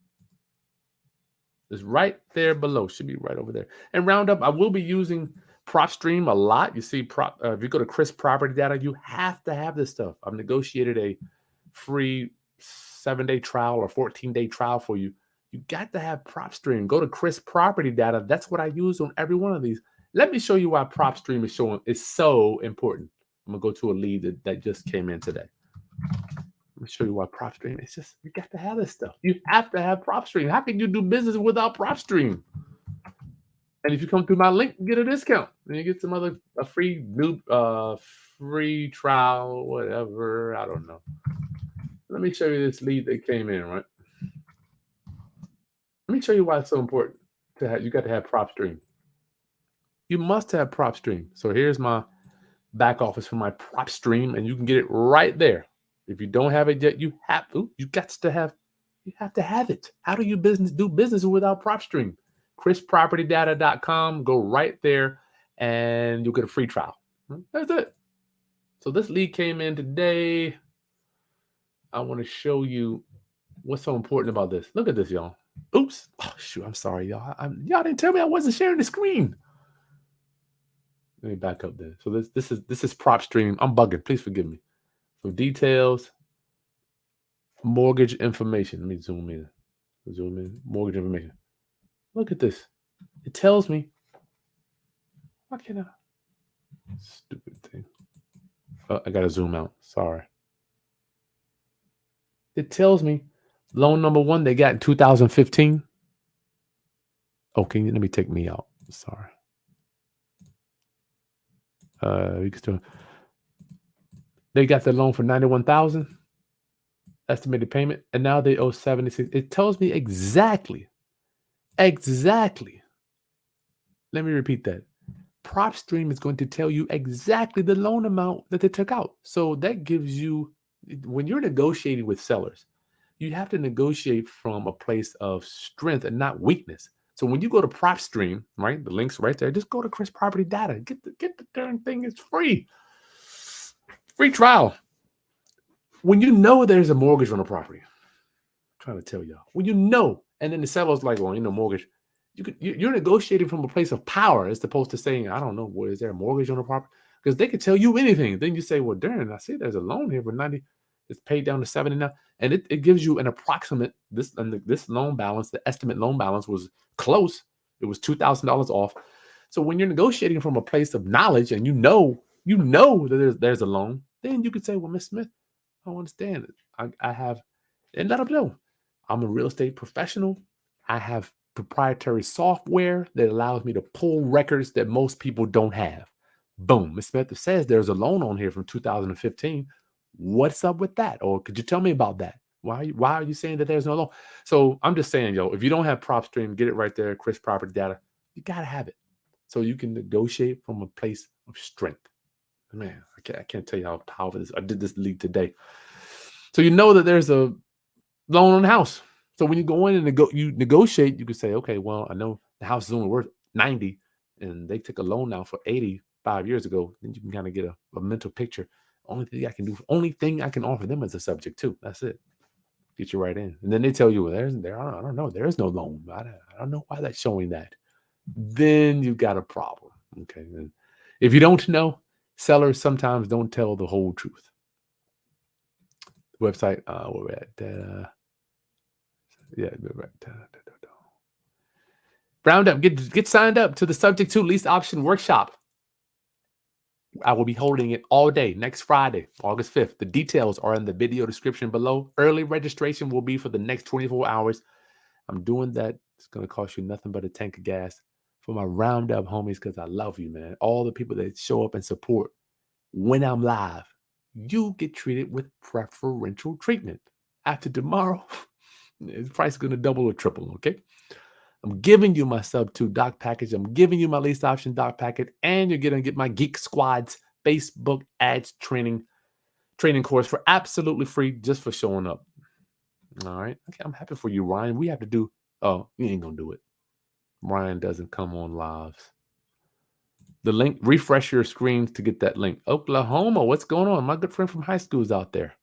It's right there below. Should be right over there. And Roundup, I will be using PropStream a lot. You see, if you go to Chris Property Data, you have to have this stuff. I've negotiated a free 7-day trial or 14-day trial for you. You got to have PropStream. Go to Chris Property Data. That's what I use on every one of these. Let me show you why PropStream is so important. I'm gonna go to a lead that just came in today. Let me show you why PropStream. It's just, you got to have this stuff. You have to have PropStream. How can you do business without PropStream? And if you come through my link, you get a discount. And you get a free free trial, whatever. I don't know. Let me show you this lead that came in, right? Let me show you why it's so important to have. You got to have PropStream. You must have PropStream. So here's my back office for my PropStream, and you can get it right there. If you don't have it yet, you have to have it. How do you do business without PropStream? ChrisPropertyData.com. Go right there, and you'll get a free trial. That's it. So this lead came in today. I want to show you what's so important about this. Look at this, y'all. Oops. Oh, shoot. I'm sorry, y'all. Y'all didn't tell me I wasn't sharing the screen. Let me back up there. So this is PropStream. I'm bugging. Please forgive me. So details, mortgage information. Let me zoom in. Mortgage information. Look at this. It tells me. Why can't I? Stupid thing. Oh, I gotta zoom out. Sorry. It tells me loan number 1 they got in 2015. Okay, let me take me out. Sorry. You can still. They got the loan for $91,000 estimated payment, and now they owe $76,000. It tells me exactly. Let me repeat that. PropStream is going to tell you exactly the loan amount that they took out. So that gives you, when you're negotiating with sellers, you have to negotiate from a place of strength and not weakness. So when you go to PropStream, right, the link's right there. Just go to Chris Property Data. Get the darn thing. It's free. Free trial. When you know there's a mortgage on a property, I'm trying to tell y'all. When you know, and then the seller's like, well, mortgage. You're negotiating from a place of power as opposed to saying, I don't know, is there a mortgage on the property? Because they could tell you anything. Then you say, well, darn, I see there's a loan here for 90. It's paid down to 70 now. And it gives you an approximate, this loan balance, the estimate loan balance was close. It was $2,000 off. So when you're negotiating from a place of knowledge and you know that there's a loan, then you could say, well, Miss Smith, I don't understand it. I have, and let them know. I'm a real estate professional. I have proprietary software that allows me to pull records that most people don't have. Boom. Ms. Smith says there's a loan on here from 2015. What's up with that? Or could you tell me about that? Why are you saying that there's no loan? So I'm just saying, if you don't have PropStream, get it right there, Chris Property Data. You got to have it so you can negotiate from a place of strength. Man, I can't tell you how powerful this is. I did this lead today. So you know that there's a loan on the house. So when you go in and you negotiate, you can say, okay, well, I know the house is only worth 90 and they took a loan now for 80 5 years ago. Then you can kind of get a mental picture. Only thing I can offer them is a subject too. That's it. Get you right in. And then they tell you, well, I don't know. There is no loan. I don't know why that's showing that. Then you've got a problem. Okay. And if you don't know, sellers sometimes don't tell the whole truth. website. Where we at? Yeah, right. Roundup. Get signed up to the subject to lease option workshop. I will be holding it all day next Friday, August 5th. The details are in the video description below. Early registration will be for the next 24 hours. I'm doing that. It's going to cost you nothing but a tank of gas for my Roundup homies because I love you, man. All the people that show up and support when I'm live, you get treated with preferential treatment. After tomorrow, the price is going to double or triple, okay? I'm giving you my sub 2 doc package. I'm giving you my lease option doc package, and you're going to get my Geek Squad's Facebook ads training course for absolutely free just for showing up. All right. Okay, I'm happy for you, Ryan. We have to do. Oh, you ain't going to do it. Ryan doesn't come on lives. The link, refresh your screen to get that link. Oklahoma, what's going on? My good friend from high school is out there.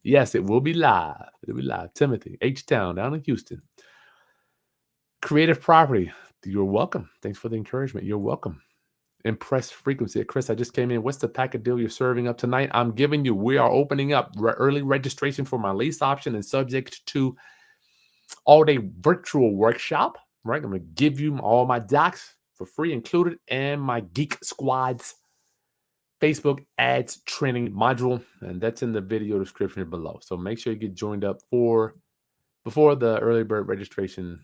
Yes, it will be live. It'll be live. Timothy, H-Town, down in Houston. Creative Property, you're welcome. Thanks for the encouragement. You're welcome. Impress Frequency. Chris, I just came in. What's the packet deal you're serving up tonight? I'm giving you, we are opening up early registration for my lease option and subject to all-day virtual workshop, right? I'm going to give you all my docs for free included and my Geek Squad's Facebook ads training module, and that's in the video description below. So make sure you get joined up before the early bird registration.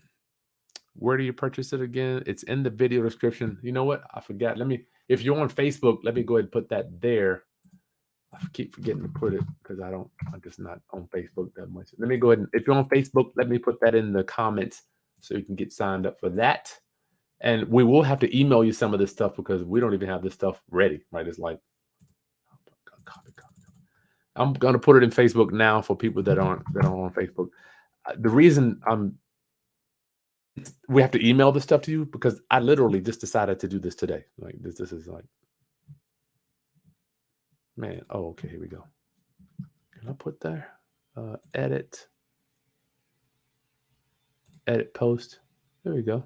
Where do you purchase it again? It's in the video description. You know what? I forgot. If you're on Facebook, let me go ahead and put that there. I keep forgetting to put it because I'm just not on Facebook that much. Let me go ahead and, if you're on Facebook, let me put that in the comments so you can get signed up for that. And we will have to email you some of this stuff because we don't even have this stuff ready, right? It's like, copy. I'm going to put it in Facebook now for people that aren't on Facebook. The reason we have to email this stuff to you because I literally just decided to do this today. Like this is like, man. Oh, okay. Here we go. Can I put there? Edit post. There we go.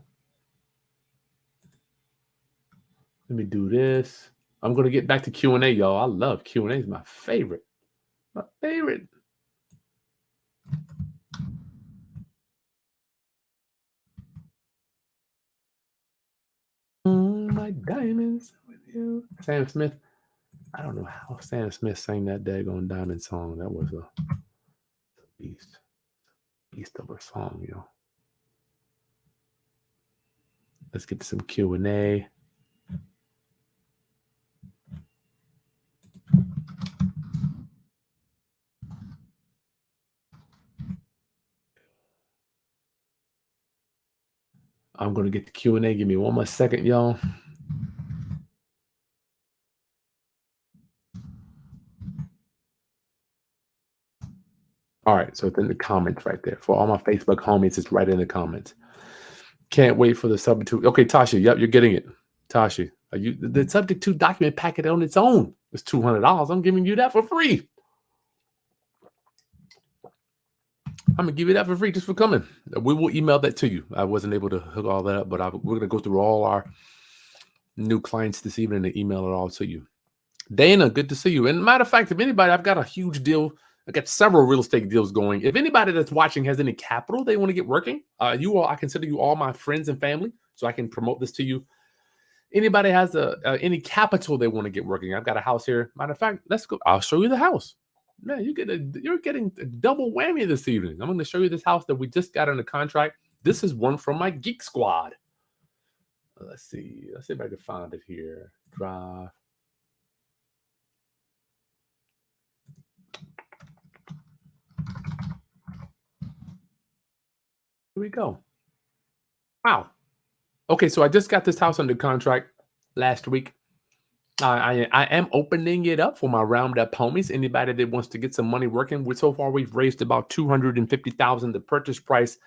Let me do this. I'm going to get back to Q&A, y'all. I love Q&A. It's my favorite. My favorite. My diamonds with you. Sam Smith. I don't know how Sam Smith sang that daggone diamond song. That was a beast of a song, yo. Let's get to some Q&A. I'm going to get the Q&A. Give me one more second, y'all. All right, so it's in the comments right there. For all my Facebook homies, it's right in the comments. Can't wait for the subject to. Okay, Tasha, yep, you're getting it. Tasha, the subject to document packet on its own is $200. I'm giving you that for free. I'm gonna give you that for free just for coming. We will email that to you. I wasn't able to hook all that up, but we're gonna go through all our new clients this evening and email it all to you. Dana, good to see you. And matter of fact, if anybody, I've got a huge deal. I got several real estate deals going. If anybody that's watching has any capital they want to get working, you all, I consider you all my friends and family, so I can promote this to you. Anybody has any capital they want to get working, I've got a house here. Matter of fact, let's go. I'll show you the house. Man, you're getting a double whammy this evening. I'm going to show you this house that we just got under contract. This is one from my Geek Squad. Let's see if I can find it here. Drive. Here we go. Wow. Okay, so I just got this house under contract last week. I am opening it up for my Roundup homies. Anybody that wants to get some money working. So far, we've raised about $250,000. The purchase price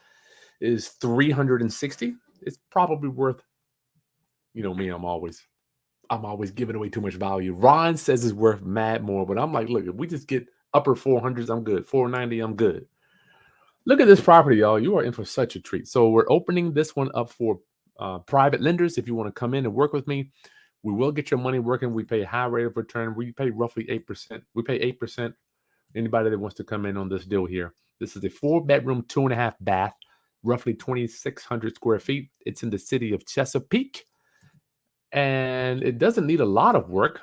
is $360,000. It's probably worth, you know me, I'm always giving away too much value. Ron says it's worth mad more, but I'm like, look, if we just get upper 400s, I'm good. 490, I'm good. Look at this property, y'all. You are in for such a treat. So we're opening this one up for private lenders. If you want to come in and work with me, we will get your money working. We pay a high rate of return. We pay roughly 8%. We pay 8% Anybody that wants to come in on this deal here. This is a 4-bedroom, 2.5 bath, roughly 2,600 square feet. It's in the city of Chesapeake, and it doesn't need a lot of work.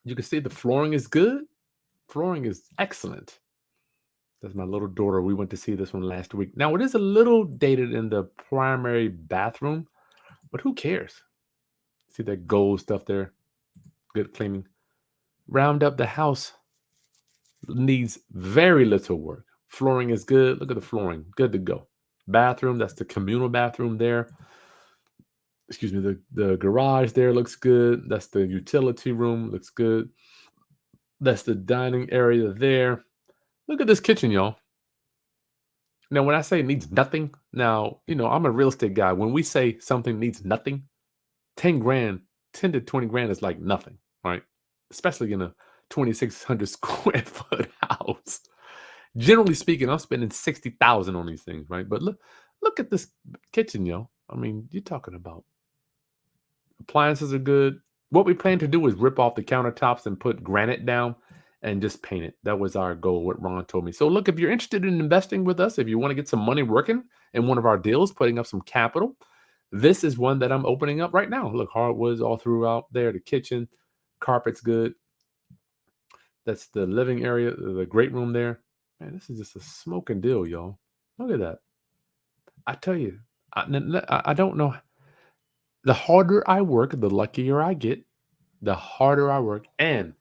You can see the flooring is good. Flooring is excellent. That's my little daughter. We went to see this one last week. Now, it is a little dated in the primary bathroom, but who cares? See that gold stuff there? Good cleaning. Round up the house needs very little work. Flooring is good. Look at the flooring. Good to go. Bathroom, that's the communal bathroom there. Excuse me, the garage there looks good. That's the utility room. Looks good. That's the dining area there. Look at this kitchen, y'all. Now, when I say it needs nothing, now, I'm a real estate guy. When we say something needs nothing, 10 grand, 10 to 20 grand is like nothing, right? Especially in a 2,600 square foot house. Generally speaking, I'm spending 60,000 on these things, right? But look at this kitchen, yo. I mean, you're talking about appliances are good. What we plan to do is rip off the countertops and put granite down and just paint it. That was our goal, what Ron told me. So look, if you're interested in investing with us, if you want to get some money working in one of our deals, putting up some capital, this is one that I'm opening up right now. Look, hardwoods all throughout there. The kitchen, carpet's good. That's the living area, the great room there. Man, this is just a smoking deal, y'all. Look at that. I tell you, I don't know. The harder I work, the luckier I get. The harder I work, and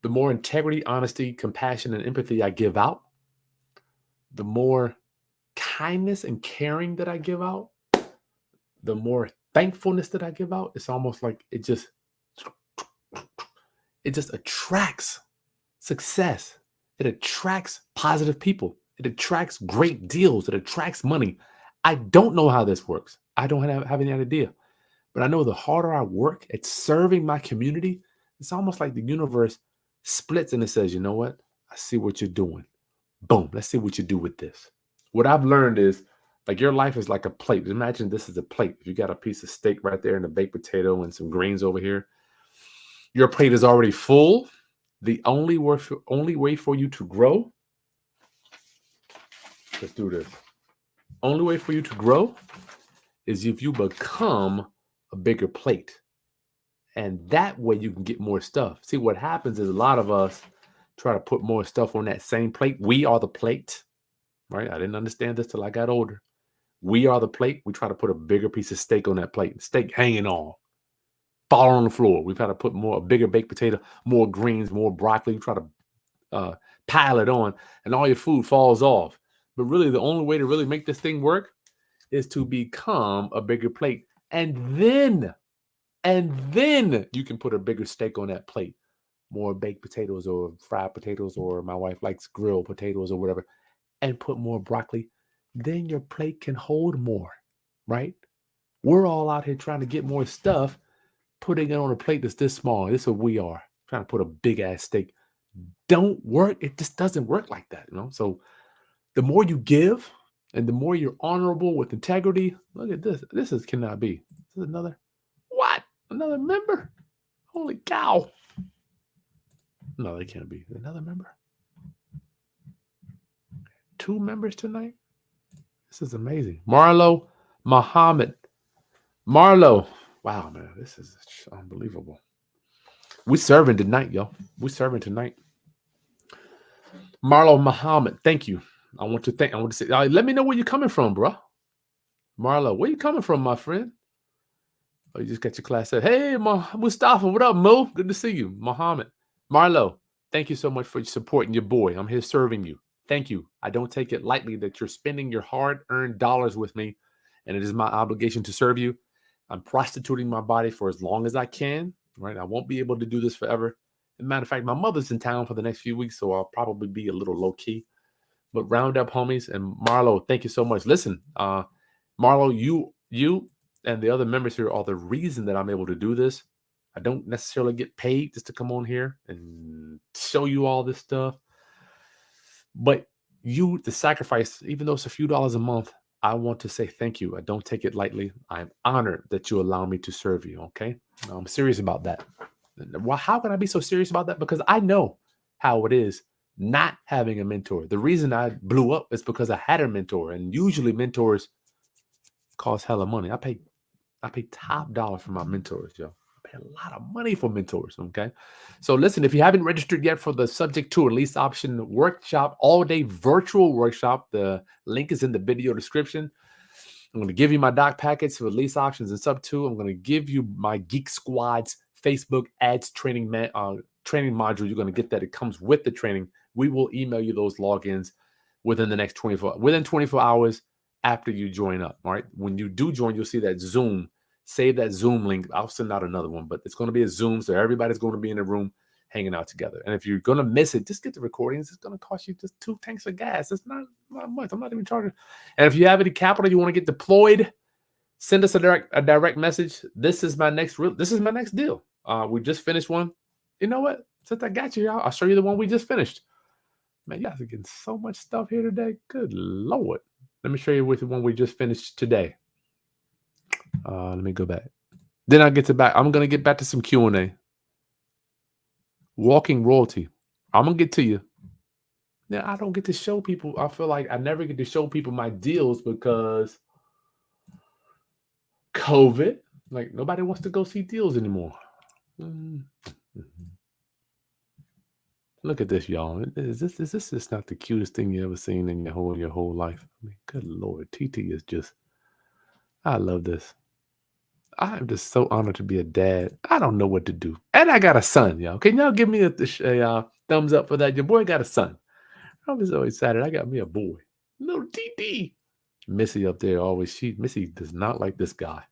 the more integrity, honesty, compassion, and empathy I give out, the more kindness and caring that I give out, the more thankfulness that I give out. It's almost like it just attracts success. It attracts positive people. It attracts great deals. It attracts money. I don't know how this works. I don't have any idea. But I know the harder I work at serving my community, it's almost like the universe splits and it says, you know what? I see what you're doing. Boom. Let's see what you do with this. What I've learned is, like, your life is like a plate. Imagine this is a plate. If you got a piece of steak right there and a baked potato and some greens over here, your plate is already full. The only way for you to grow, let's do this. Only way for you to grow is if you become a bigger plate. And that way you can get more stuff. See, what happens is a lot of us try to put more stuff on that same plate. We are the plate, right? I didn't understand this till I got older. We are the plate. We try to put a bigger piece of steak on that plate. Steak hanging on, falling on the floor. We try to put a bigger baked potato, more greens, more broccoli. We try to pile it on, and all your food falls off. But really, the only way to really make this thing work is to become a bigger plate. And then you can put a bigger steak on that plate. More baked potatoes or fried potatoes, or my wife likes grilled potatoes or whatever, and put more broccoli. Then your plate can hold more, right? We're all out here trying to get more stuff, putting it on a plate that's this small. This is what we are, trying to put a big ass steak. Don't work. It just doesn't work like that, So the more you give and the more you're honorable with integrity, look at this. This cannot be. This is another, what? Another member? Holy cow. No, they can't be. Another member? 2 members tonight? This is amazing. Marlo Muhammad. Marlo. Wow, man. This is unbelievable. We serving tonight, yo. We serving tonight. Marlo Muhammad. Thank you. I want to say, let me know where you're coming from, bro. Marlo, where you coming from, my friend? Oh, you just got your class set. Hey, Mustafa, what up, Mo? Good to see you. Muhammad. Marlo, thank you so much for supporting your boy. I'm here serving you. Thank you. I don't take it lightly that you're spending your hard-earned dollars with me, and it is my obligation to serve you. I'm prostituting my body for as long as I can, right? I won't be able to do this forever. As a matter of fact, my mother's in town for the next few weeks, so I'll probably be a little low-key. But round up, homies. And Marlo, thank you so much. Listen, Marlo, you and the other members here are the reason that I'm able to do this. I don't necessarily get paid just to come on here and show you all this stuff. But the sacrifice, even though it's a few dollars a month, I want to say thank you. I don't take it lightly. I'm honored that you allow me to serve you, okay? I'm serious about that. Well, how can I be so serious about that? Because I know how it is not having a mentor. The reason I blew up is because I had a mentor, and usually mentors cost hella money. I pay top dollar for my mentors, yo. I pay a lot of money for mentors. Okay. So listen, if you haven't registered yet for the subject to lease option workshop, all-day virtual workshop, the link is in the video description. I'm going to give you my doc packets for lease options and sub 2. I'm going to give you my Geek Squad's Facebook ads training module. You're going to get that. It comes with the training. We will email you those logins within the next 24 hours after you join up. All right. When you do join, you'll see that Zoom. Save that Zoom link. I'll send out another one, but it's going to be a Zoom. So everybody's going to be in the room hanging out together. And if you're going to miss it, just get the recordings. It's going to cost you just 2 tanks of gas. It's not much. I'm not even charging. And if you have any capital you want to get deployed, send us a direct message. This is my next deal. We just finished one. You know what? Since I got you, I'll show you the one we just finished. Man, you guys are getting so much stuff here today. Good Lord. Let me show you with the one we just finished today. Let me go back. Then I'll get to back. I'm going to get back to some Q&A. Walking royalty. I'm going to get to you. Now, I don't get to show people. I feel like I never get to show people my deals because COVID. Like, nobody wants to go see deals anymore. Look at this, y'all. Is this just not the cutest thing you ever seen in your whole life? I mean, good Lord. TT is just, I love this. I am just so honored to be a dad. I don't know what to do. And I got a son, y'all. Can y'all give me a thumbs up for that? Your boy got a son. I'm so excited. I got me a boy. Little TT. Missy up there always. Missy does not like this guy.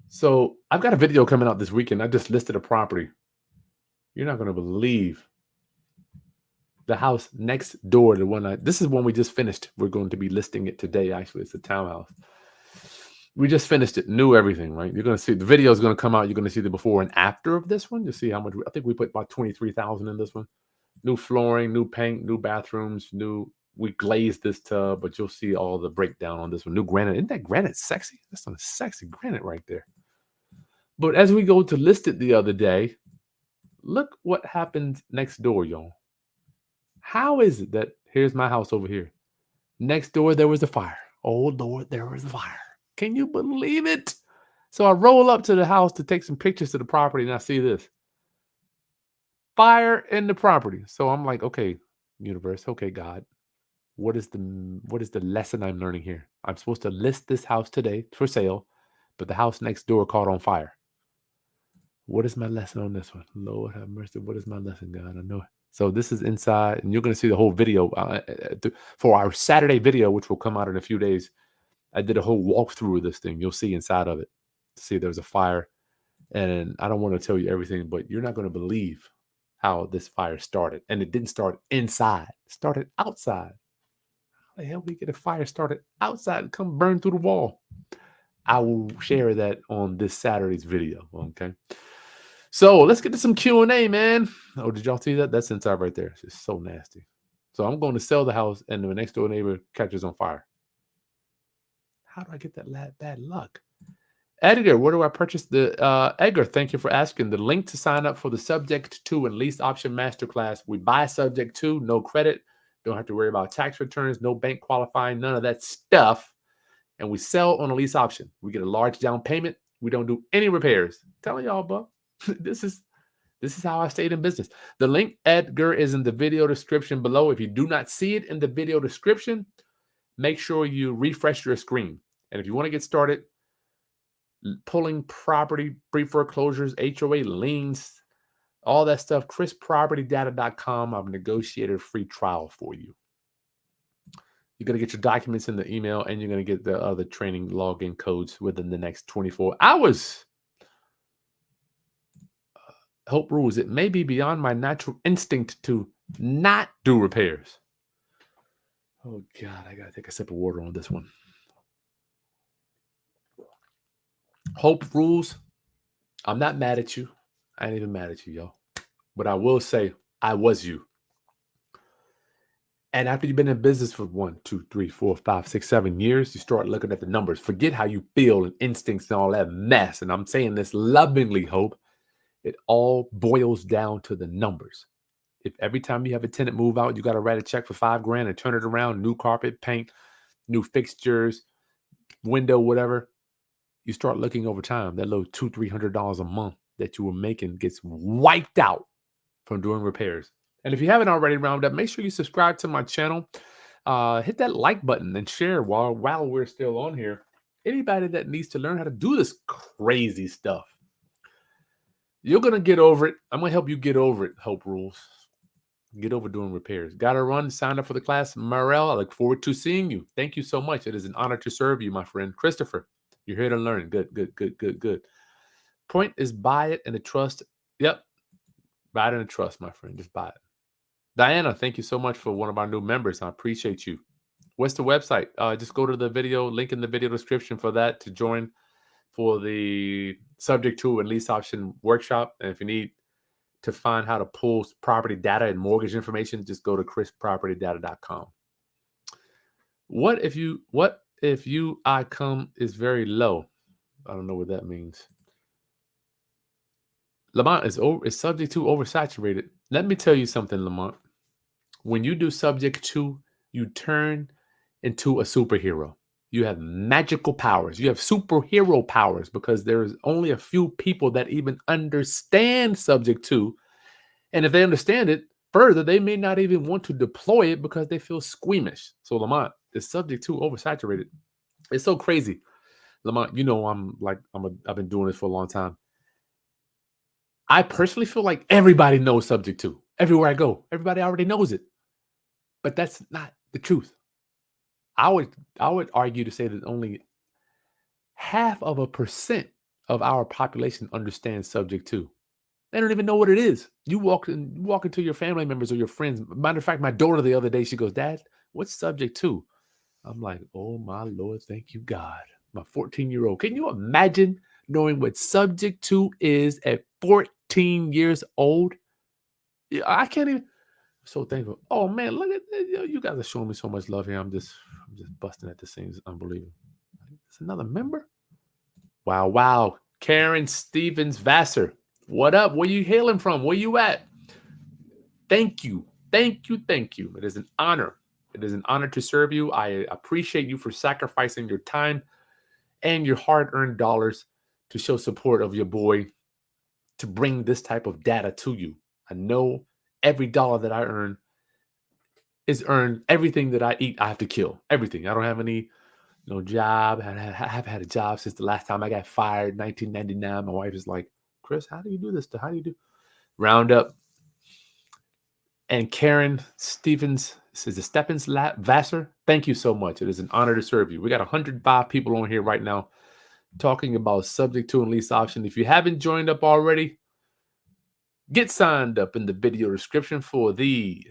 So I've got a video coming out this weekend. I just listed a property. You're not going to believe the house next door to one. This is one we just finished. We're going to be listing it today. Actually, it's a townhouse. We just finished it. New everything, right? You're going to see the video is going to come out. You're going to see the before and after of this one. You'll see how much. I think we put about $23,000 in this one. New flooring, new paint, new bathrooms, we glazed this tub, but you'll see all the breakdown on this one. New granite. Isn't that granite sexy? That's some sexy granite right there. But as we go to list it the other day, look what happened next door, y'all. How is it that here's my house over here? Next door, there was a fire. Oh, Lord, there was a fire. Can you believe it? So I roll up to the house to take some pictures of the property, and I see this. Fire in the property. So I'm like, okay, universe, okay, God, what is the lesson I'm learning here? I'm supposed to list this house today for sale, but the house next door caught on fire. What is my lesson on this one? Lord have mercy. What is my lesson, God? I know it. So this is inside, and you're going to see the whole video for our Saturday video, which will come out in a few days. I did a whole walkthrough of this thing. You'll see inside of it. See, there's a fire, and I don't want to tell you everything, but you're not going to believe how this fire started. And it didn't start inside. It started outside. How the hell we get a fire started outside and come burn through the wall? I will share that on this Saturday's video, okay? So let's get to some Q&A, man. Oh, did y'all see that? That's inside right there. It's just so nasty. So I'm going to sell the house, and the next door neighbor catches on fire. How do I get that bad luck? Edgar, where do I purchase the Edgar? Thank you for asking. The link to sign up for the Subject to and Lease Option Masterclass. We buy Subject to, no credit. Don't have to worry about tax returns, no bank qualifying, none of that stuff. And we sell on a lease option. We get a large down payment. We don't do any repairs. I'm telling y'all, bro, this is how I stayed in business. The link, Edgar, is in the video description below. If you do not see it in the video description, make sure you refresh your screen. And if you want to get started pulling property, pre-foreclosures, HOA, liens, all that stuff, chrispropertydata.com. I've negotiated a free trial for you. You're going to get your documents in the email, and you're going to get the other training login codes within the next 24 hours. Hope rules. It may be beyond my natural instinct to not do repairs. Oh, God, I got to take a sip of water on this one. Hope rules. I'm not mad at you. I ain't even mad at you, y'all. But I will say I was you. And after you've been in business for 1, 2, 3, 4, 5, 6, 7 years, you start looking at the numbers. Forget how you feel and instincts and all that mess. And I'm saying this lovingly, Hope. It all boils down to the numbers. If every time you have a tenant move out, you got to write a check for $5,000 and turn it around, new carpet, paint, new fixtures, window, whatever, you start looking over time, that little $200-$300 a month that you were making gets wiped out from doing repairs. And if you haven't already rounded up, make sure you subscribe to my channel. Hit that like button and share while we're still on here. Anybody that needs to learn how to do this crazy stuff, you're going to get over it. I'm going to help you get over it, Hope Rules. Get over doing repairs. Got to run. Sign up for the class. Morel, I look forward to seeing you. Thank you so much. It is an honor to serve you, my friend. Christopher, you're here to learn. Good. Point is buy it and a trust. Yep. Buy it and a trust, my friend. Just buy it. Diana, thank you so much for one of our new members. I appreciate you. What's the website? Just go to the video, link in the video description for that to join for the subject to and lease option workshop. And if you need to find how to pull property data and mortgage information, just go to chrispropertydata.com. What if you income is very low? I don't know what that means. Lamont is subject to oversaturated. Let me tell you something, Lamont. When you do subject to, you turn into a superhero. You have magical powers. You have superhero powers because there's only a few people that even understand subject to. And if they understand it further, they may not even want to deploy it because they feel squeamish. So Lamont is subject to oversaturated. It's so crazy. Lamont, you know, I've been doing this for a long time. I personally feel like everybody knows subject to. Everywhere I go, everybody already knows it. But that's not the truth. I would argue to say that only 0.5% of our population understands subject to. They don't even know what it is. You walk into your family members or your friends. Matter of fact, my daughter the other day, she goes, "Dad, what's subject to?" I'm like, "Oh my Lord, thank you God." My 14-year-old. Can you imagine knowing what subject to is at 14 years old? Yeah, I can't even. I'm so thankful. Oh man, look at you guys are showing me so much love here. I'm just busting at the seams. It's unbelievable. It's another member. Wow. Karen Stevens Vassar. What up? Where you hailing from? Where you at? Thank you. It is an honor. It is an honor to serve you. I appreciate you for sacrificing your time and your hard-earned dollars to show support of your boy, to bring this type of data to you. I know every dollar that I earn is earned. Everything that I eat, I have to kill. Everything. I don't have any job. I haven't had a job since the last time I got fired, 1999. My wife is like, "Chris, how do you do this? How do you do?" Roundup. And Karen Stevens says, "The Steppens Vassar, thank you so much. It is an honor to serve you." We got 105 people on here right now talking about subject to and lease option. If you haven't joined up already, get signed up in the video description for the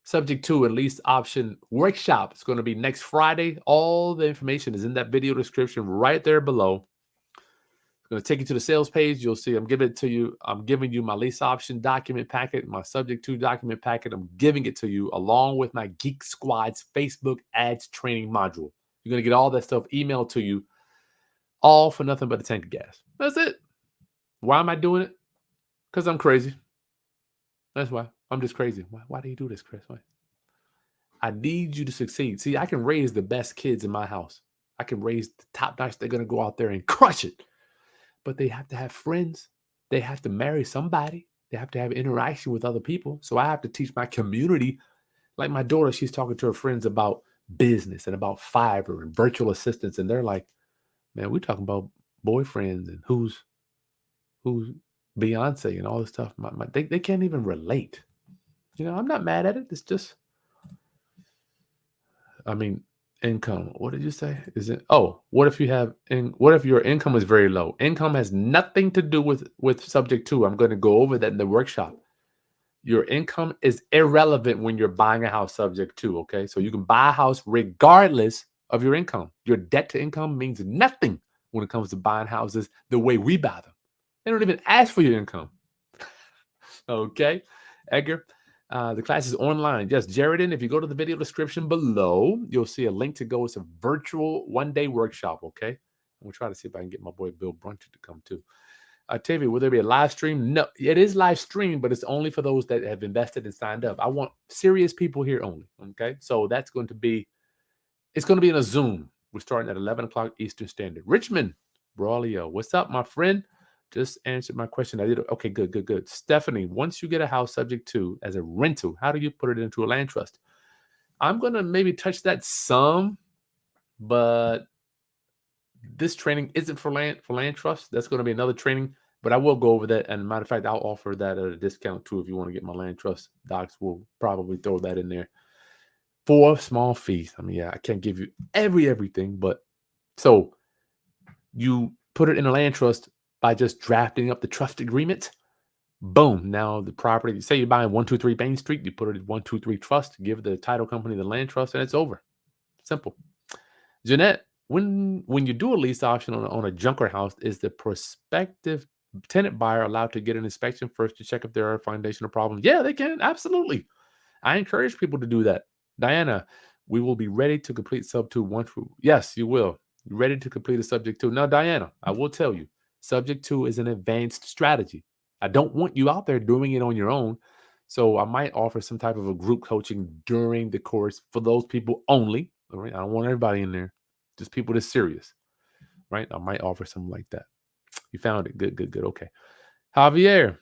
subject to and lease option workshop. It's going to be next Friday. All the information is in that video description right there below. It's going to take you to the sales page. You'll see I'm giving it to you. I'm giving you my lease option document packet, my subject to document packet. I'm giving it to you along with my Geek Squad's Facebook ads training module. You're going to get all that stuff emailed to you, all for nothing but a tank of gas. That's it. Why am I doing it? Because I'm crazy. That's why. I'm just crazy. Why do you do this, Chris? Why? I need you to succeed. See, I can raise the best kids in my house. I can raise the top notch. They're going to go out there and crush it. But they have to have friends. They have to marry somebody. They have to have interaction with other people. So I have to teach my community. Like my daughter, she's talking to her friends about business and about Fiverr and virtual assistants. And they're like, "Man, we're talking about boyfriends and who's Beyonce and all this stuff." They can't even relate. I'm not mad at it. It's just, income. What did you say? What if your income is very low? Income has nothing to do with subject to. I'm going to go over that in the workshop. Your income is irrelevant when you're buying a house subject to, okay? So you can buy a house regardless of your income. Your debt to income means nothing when it comes to buying houses the way we buy them. They don't even ask for your income. Okay, Edgar? The class is online. Yes, Jaredin, if you go to the video description below, you'll see a link to go. It's a virtual one-day workshop, okay? I'm going to try to see if I can get my boy Bill Bruncher to come too. Tavia, will there be a live stream? No, it is live stream, but it's only for those that have invested and signed up. I want serious people here only. Okay. So that's going to be, it's going to be in a Zoom. We're starting at 11 o'clock Eastern Standard. Richmond, Braulio, what's up, my friend? Just answered my question. I did. Okay, good, good, good. Stephanie, once you get a house subject to as a rental, how do you put it into a land trust? I'm going to maybe touch that some, but this training isn't for land trust. That's going to be another training, but I will go over that. And matter of fact, I'll offer that at a discount too. If you want to get my land trust docs, we'll probably throw that in there for small fees. I mean, yeah, I can't give you everything, but so you put it in a land trust by just drafting up the trust agreement. Boom. Now the property, say you're buying 123 Main Street, you put it in 123 Trust, give the title company the land trust, and it's over. Simple. Jeanette, when you do a lease option on a junker house, is the prospective tenant buyer allowed to get an inspection first to check if there are foundational problems? Yeah, they can. Absolutely. I encourage people to do that. Diana, we will be ready to complete sub 2 once. Yes, you will. Ready to complete a subject 2. Now, Diana, I will tell you, subject 2 is an advanced strategy. I don't want you out there doing it on your own. So I might offer some type of a group coaching during the course for those people only. All right. I don't want everybody in there, just people that's serious. Right. I might offer something like that. You found it. Good, good, good. Okay. Javier,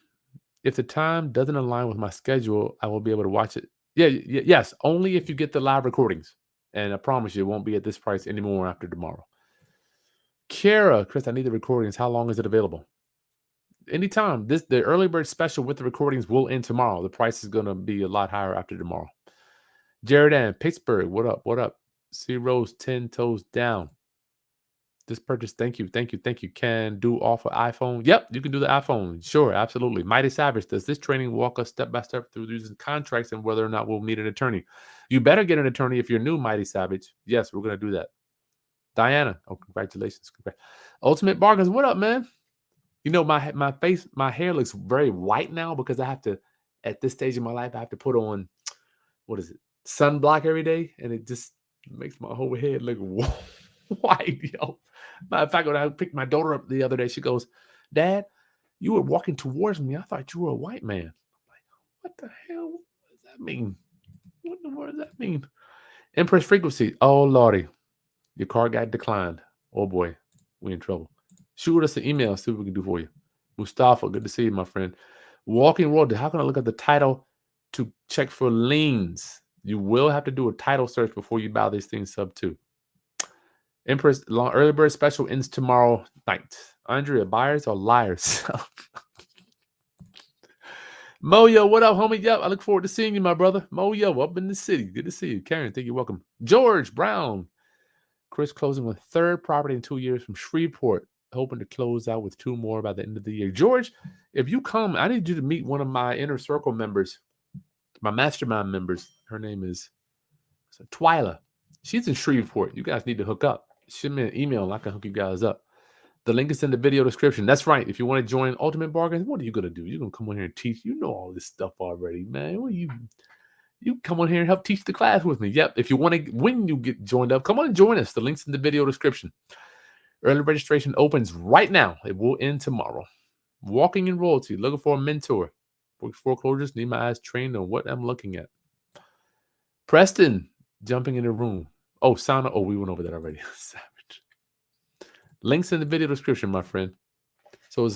if the time doesn't align with my schedule, I will be able to watch it. Yeah, yes, only if you get the live recordings. And I promise you, it won't be at this price anymore after tomorrow. Kara, Chris, I need the recordings. How long is it available? Anytime. The early bird special with the recordings will end tomorrow. The price is going to be a lot higher after tomorrow. Jared and Pittsburgh, what up? What up? C Rose 10 toes down. This purchase, thank you. Can do offer iPhone? Yep, you can do the iPhone. Sure, absolutely. Mighty Savage, does this training walk us step by step through using contracts and whether or not we'll need an attorney? You better get an attorney if you're new, Mighty Savage. Yes, we're going to do that. Diana, oh, congratulations. Ultimate Bargains, what up, man? You know, my hair looks very white now because I have to, at this stage in my life, I have to put on, what is it, sunblock every day, and it just makes my whole head look white, yo. Matter of fact, when I picked my daughter up the other day, she goes, Dad, you were walking towards me. I thought you were a white man. I'm like, what the hell? What does that mean? What in the world does that mean? Empress Frequency. Oh, Lordy. Your card got declined. Oh, boy. We in trouble. Shoot us an email. See what we can do for you. Mustafa, good to see you, my friend. Walking Road. How can I look at the title to check for liens? You will have to do a title search before you buy these things sub 2. Empress early bird special ends tomorrow night. Andrea, buyers or liars? Moyo, what up, homie? Yep, I look forward to seeing you, my brother. Moyo, up in the city. Good to see you. Karen, thank you. Welcome. George Brown. Chris closing with third property in 2 years from Shreveport. Hoping to close out with 2 more by the end of the year. George, if you come, I need you to meet one of my inner circle members, my mastermind members. Her name is Twyla. She's in Shreveport. You guys need to hook up. Send me an email and I can hook you guys up. The link is in the video description. That's right. If you want to join Ultimate Bargains, what are you going to do? You're going to come on here and teach. You know all this stuff already, man. What you come on here and help teach the class with me. Yep. If you want to, when you get joined up, come on and join us. The link's in the video description. Early registration opens right now. It will end tomorrow. Walking in Royalty. Looking for a mentor. Foreclosures. Need my eyes trained on what I'm looking at. Preston. Jumping in the room. Oh, Sana. Oh, we went over that already. Savage. Links in the video description, my friend. So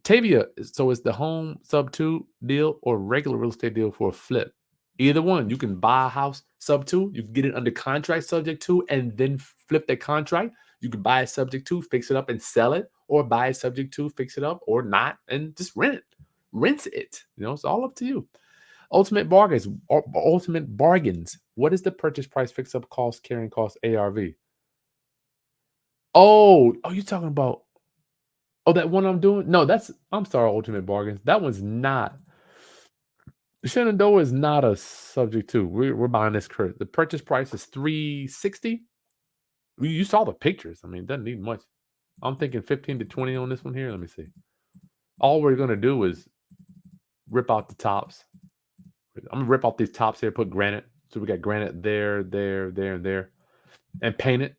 Tavia, so it's the home sub 2 deal or regular real estate deal for a flip. Either one. You can buy a house sub 2. You can get it under contract subject 2 and then flip that contract. You can buy a subject 2, fix it up and sell it, or buy a subject 2, fix it up or not, and just rent it. Rinse it. You know, it's all up to you. Ultimate Bargains. What is the purchase price, fix up cost, carrying cost, ARV? Oh, you're talking about, that one I'm doing? No, I'm sorry, Ultimate Bargains. That one's not. Shenandoah is not a subject 2. We're buying this. The purchase price is $360. You saw the pictures. I mean, it doesn't need much. I'm thinking 15 to 20 on this one here. Let me see. All we're going to do is rip out the tops. I'm going to rip out these tops here, put granite. So we got granite there, and there. And paint it.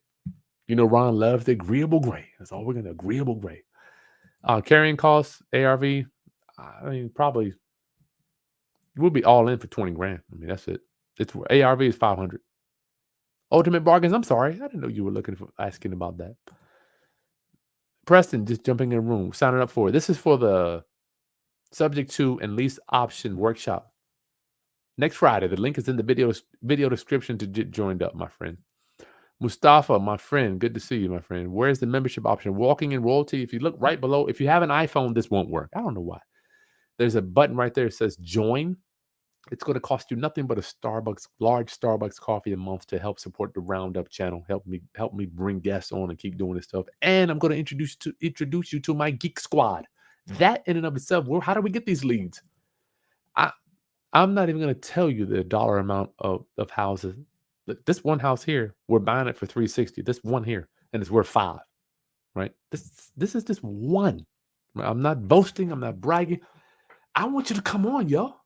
You know, Ron loves the agreeable gray. That's all we're going to agreeable gray. Carrying costs, ARV. I mean, probably we'll be all in for 20 grand. I mean, that's it. It's ARV is 500. Ultimate bargains. I'm sorry, I didn't know you were asking about that. Preston, just jumping in the room, signing up for it. This is for the subject to and lease option workshop next Friday. The link is in the video description to get joined up, my friend. Mustafa, my friend, good to see you, my friend. Where's the membership option? Walking in royalty. If you look right below, if you have an iPhone, this won't work. I don't know why. There's a button right there that says join. It's going to cost you nothing but a large Starbucks coffee a month to help support the Roundup channel. Help me bring guests on and keep doing this stuff. And I'm going to introduce you to my geek squad. That in and of itself, how do we get these leads? I'm not even going to tell you the dollar amount of houses. This one house here, we're buying it for 360. This one here, and it's worth 5. Right? This is just one. I'm not boasting. I'm not bragging. I want you to come on, y'all.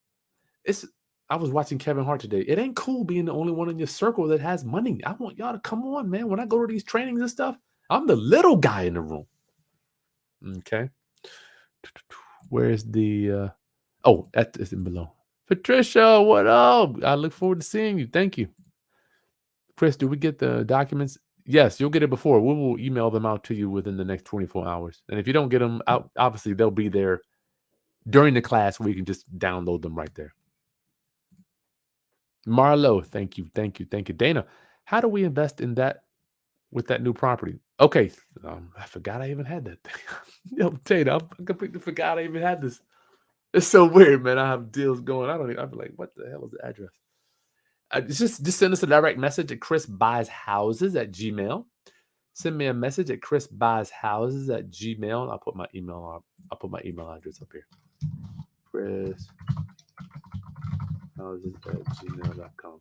I was watching Kevin Hart today. It ain't cool being the only one in your circle that has money. I want y'all to come on, man. When I go to these trainings and stuff, I'm the little guy in the room. Okay. Where's the that is in below. Patricia, what up? I look forward to seeing you. Thank you. Chris, do we get the documents? Yes, you'll get it before. We will email them out to you within the next 24 hours. And if you don't get them out, obviously they'll be there during the class where you can just download them right there. Marlo, thank you. Dana, how do we invest in that with that new property? Okay, I forgot I even had that thing. Yo, Dana, I completely forgot I even had this. It's so weird, man. I have deals going. I'd be like, what the hell is the address? Just send us a direct message at chrisbuyshouses@gmail. Send me a message at chrisbuyshouses@gmail. I'll put my email address up here. chrishouses@gmail.com. If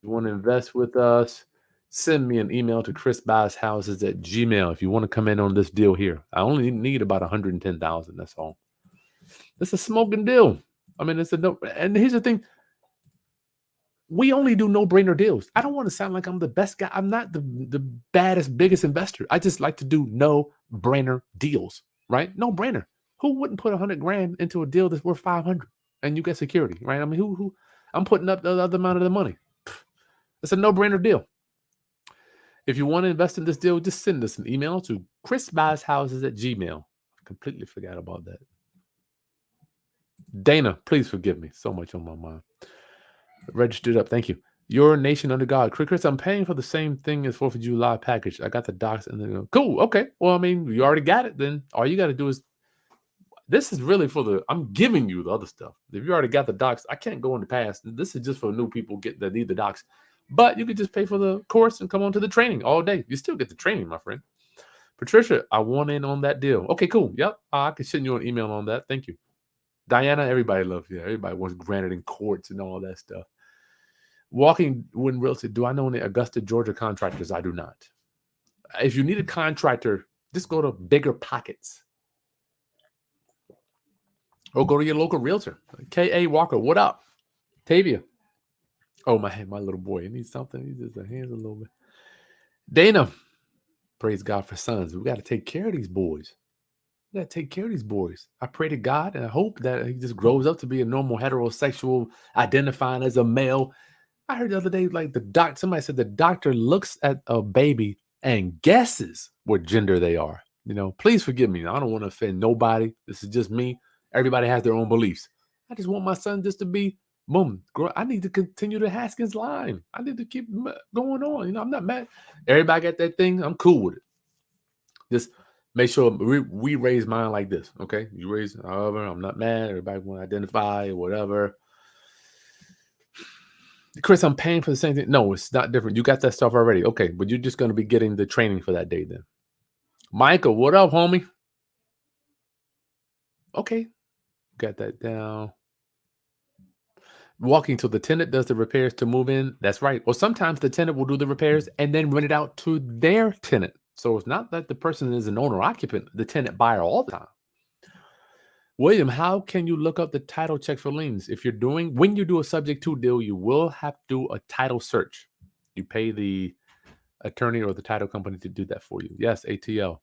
you want to invest with us, send me an email to chrisbuyshouses@gmail. If you want to come in on this deal here, I only need about 110,000. That's all. It's a smoking deal. I mean, it's a no. And here's the thing. We only do no-brainer deals. I don't want to sound like I'm the best guy. I'm not the baddest, biggest investor. I just like to do no-brainer deals, right? No-brainer. Who wouldn't put 100 grand into a deal that's worth 500 and you get security, right? I mean, who? I'm putting up the other amount of the money. It's a no-brainer deal. If you want to invest in this deal, just send us an email to chrisbuyshouses@gmail. I completely forgot about that. Dana, please forgive me. So much on my mind. Registered up. Thank you. Your nation under God. Chris, I'm paying for the same thing as 4th of July package. I got the docs and then cool. Okay. Well, I mean, you already got it. Then all you got to do is, this is really I'm giving you the other stuff. If you already got the docs, I can't go in the past. This is just for new people that need the docs. But you could just pay for the course and come on to the training all day. You still get the training, my friend. Patricia, I want in on that deal. Okay, cool. Yep. I can send you an email on that. Thank you. Diana, everybody loves you. Everybody wants granted in courts and all that stuff. Walking Wooden Realty, do I know any Augusta, Georgia contractors? I do not. If you need a contractor, just go to Bigger Pockets. Or go to your local realtor. K.A. Walker, what up? Tavia. Oh, my little boy. He needs something. He just hands a little bit. Dana, praise God for sons. We got to take care of these boys. I pray to God and I hope that he just grows up to be a normal heterosexual, identifying as a male. I heard the other day, like somebody said the doctor looks at a baby and guesses what gender they are. Please forgive me. I don't want to offend nobody. This is just me. Everybody has their own beliefs. I just want my son just to be, boom. I need to continue the Haskins line. I need to keep going on. I'm not mad. Everybody got that thing. I'm cool with it. Just make sure we raise mine like this, okay? You raise, however, I'm not mad. Everybody want to identify or whatever. Chris, I'm paying for the same thing. No, it's not different. You got that stuff already. Okay, but you're just going to be getting the training for that day then. Michael, what up, homie? Okay, got that down. Walking till the tenant does the repairs to move in. That's right. Well, sometimes the tenant will do the repairs and then rent it out to their tenant. So it's not that the person is an owner occupant, the tenant buyer all the time. William, how can you look up the title check for liens? When you do a subject to deal, you will have to do a title search. You pay the attorney or the title company to do that for you. Yes, ATL.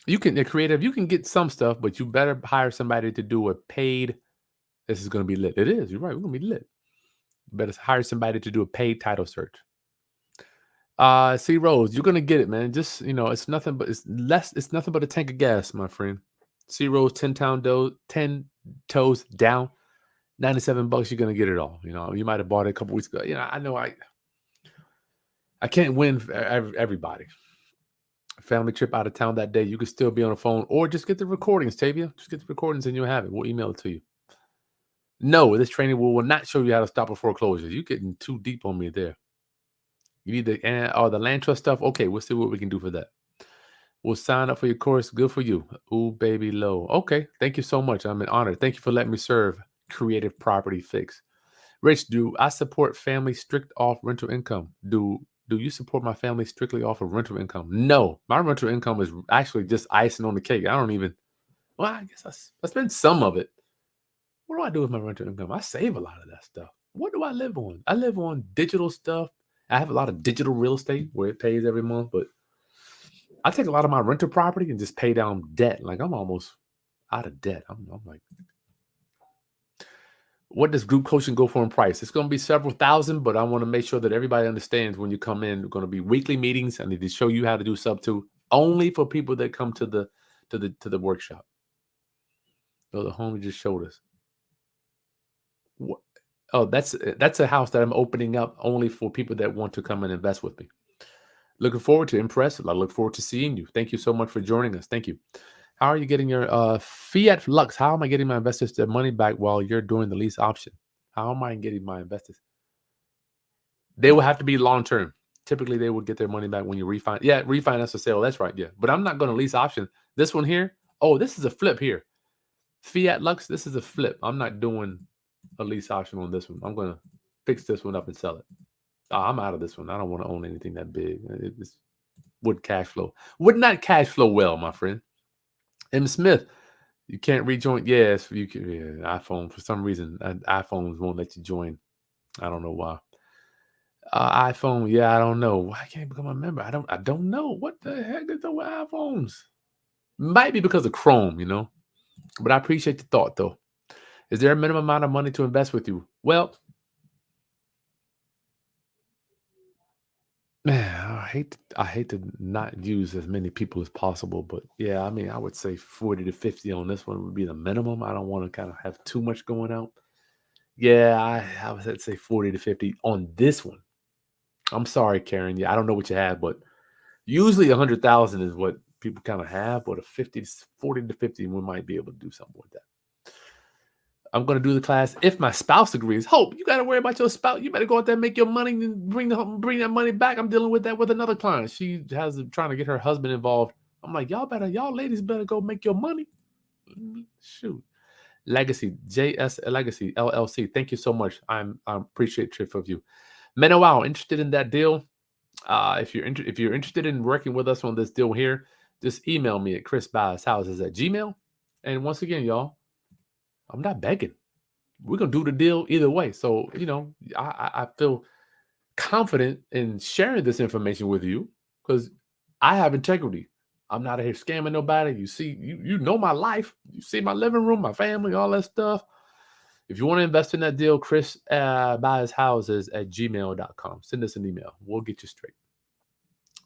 You can, they're creative. You can get some stuff, but you better hire somebody to do a paid. This is going to be lit. It is. You're right. We're going to be lit. You better hire somebody to do a paid title search. C Rose, you're gonna get it, man. Just it's nothing but it's nothing but a tank of gas, my friend. C Rose, 10 toes down, $97. You're gonna get it all. You might have bought it a couple weeks ago. I know I can't win for everybody. Family trip out of town that day, you can still be on the phone, or just get the recordings, Tavia. Just get the recordings and you'll have it. We'll email it to you. No, this training will not show you how to stop a foreclosure. You're getting too deep on me there. You need the land trust stuff. Okay, we'll see what we can do for that. We'll sign up for your course. Good for you. Ooh, baby low. Okay, thank you so much. I'm an honor. Thank you for letting me serve. Creative Property Fix. Rich, do I support family strict off rental income? Do you support my family strictly off of rental income? No, my rental income is actually just icing on the cake. I don't even. Well, I guess I spend some of it. What do I do with my rental income? I save a lot of that stuff. What do I live on? I live on digital stuff. I have a lot of digital real estate where it pays every month, but I take a lot of my rental property and just pay down debt. Like I'm almost out of debt. I'm like, what does group coaching go for in price? It's going to be several thousand, but I want to make sure that everybody understands when you come in, it's going to be weekly meetings. I need to show you how to do sub two only for people that come to the workshop. So the homie just showed us. What? Oh, that's a house that I'm opening up only for people that want to come and invest with me. Looking forward to Impress. I look forward to seeing you. Thank you so much for joining us. Thank you. How are you getting your fiat lux? How am I getting my investors their money back while you're doing the lease option? How am I getting my investors? They will have to be long term. Typically, they will get their money back when you refinance. Yeah, refinance or sale. That's right. Yeah, but I'm not going to lease option. This one here. Oh, this is a flip here. Fiat lux. This is a flip. I'm not doing a lease option on this one. I'm going to fix this one up and sell it. I'm out of this one. I don't want to own anything that big. It would cash flow. Would not cash flow well, my friend. M. Smith, you can't rejoin. Yes, you can. Yeah, iPhone, for some reason, iPhones won't let you join. I don't know why. iPhone, yeah, I don't know. Why can't I become a member? I don't know. What the heck is up with iPhones? Might be because of Chrome, But I appreciate the thought, though. Is there a minimum amount of money to invest with you? Well, man, I hate to not use as many people as possible, but yeah, I mean, I would say 40 to 50 on this one would be the minimum. I don't want to kind of have too much going out. Yeah, I would say 40 to 50 on this one. I'm sorry, Karen. Yeah, I don't know what you have, but usually 100,000 is what people kind of have, but a 40 to 50, we might be able to do something with that. I'm going to do the class if my spouse agrees. Hope, you got to worry about your spouse. You better go out there and make your money and bring that money back. I'm dealing with that with another client. She has trying to get her husband involved. I'm like, y'all ladies better go make your money. Shoot. Legacy, JS Legacy LLC. Thank you so much. I appreciative of you. Wow, interested in that deal? If you're interested in working with us on this deal here, just email me at chrisbuyshouses@gmail. And once again, y'all, I'm not begging. We're gonna do the deal either way. So I feel confident in sharing this information with you because I have integrity. I'm not here scamming nobody. You see, you know my life. You see my living room, my family, all that stuff. If you want to invest in that deal, Chris buyshouses@gmail.com. Send us an email. We'll get you straight.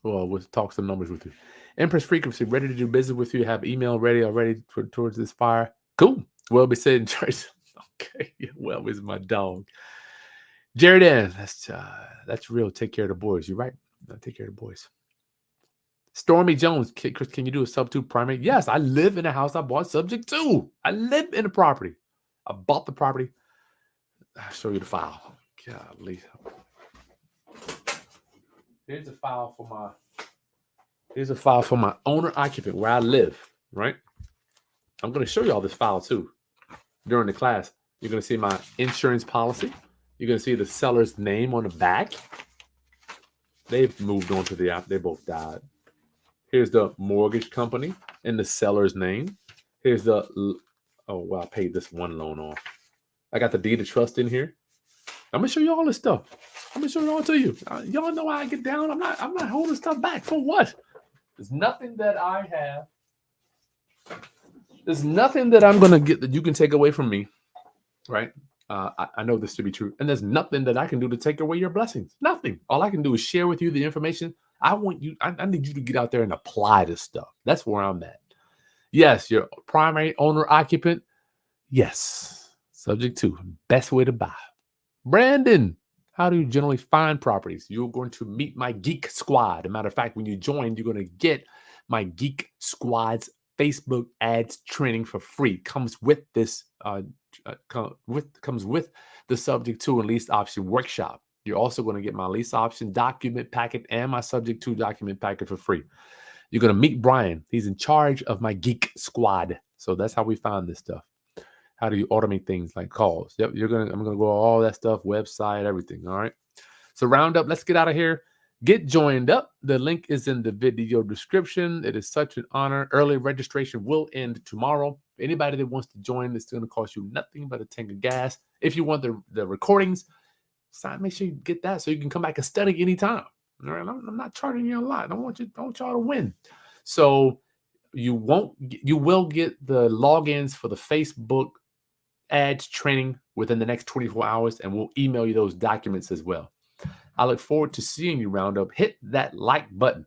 Well, we'll talk some numbers with you. Empress Frequency, ready to do business with you. Have email ready already towards this fire. Cool. Well, be said in church. Okay. Well, is my dog. Jared Ann, that's real. Take care of the boys. You're right. Take care of the boys. Stormy Jones, Chris, can you do a sub 2 primary? Yes, I live in a house I bought subject to. I live in a property. I bought the property. I'll show you the file. Golly. Here's a file for my owner occupant where I live, right? I'm going to show you all this file too during the class. You're going to see my insurance policy. You're going to see the seller's name on the back. They've moved on to the app. They both died. Here's the mortgage company and the seller's name. Here's I paid this one loan off. I got the deed of trust in here. I'm gonna show you all this stuff. I'm gonna show it all to you. Y'all know how I get down. I'm not holding stuff back for what? There's nothing that I have There's nothing that I'm gonna get that you can take away from me, right? I know this to be true, and there's nothing that I can do to take away your blessings. Nothing. All I can do is share with you the information. I want you. I need you to get out there and apply this stuff. That's where I'm at. Yes, you're primary owner occupant. Yes, subject to best way to buy. Brandon, how do you generally find properties? You're going to meet my Geek Squad. As a matter of fact, when you join, you're going to get my Geek Squad's Facebook ads training for free. Comes with this, comes with the subject to and lease option workshop. You're also going to get my lease option document packet and my subject to document packet for free. You're going to meet Brian. He's in charge of my Geek Squad. So that's how we find this stuff. How do you automate things like calls? Yep, I'm gonna go all that stuff, website, everything. All right. So round up, let's get out of here. Get joined up. The link is in the video description. It is such an honor. Early registration will end tomorrow. Anybody that wants to join, it's going to cost you nothing but a tank of gas. If you want the recordings, make sure you get that so you can come back and study anytime. All right. I'm not charging you a lot. I want y'all to win. So you will get the logins for the Facebook ads training within the next 24 hours, and we'll email you those documents as well. I look forward to seeing you, Roundup. Hit that like button.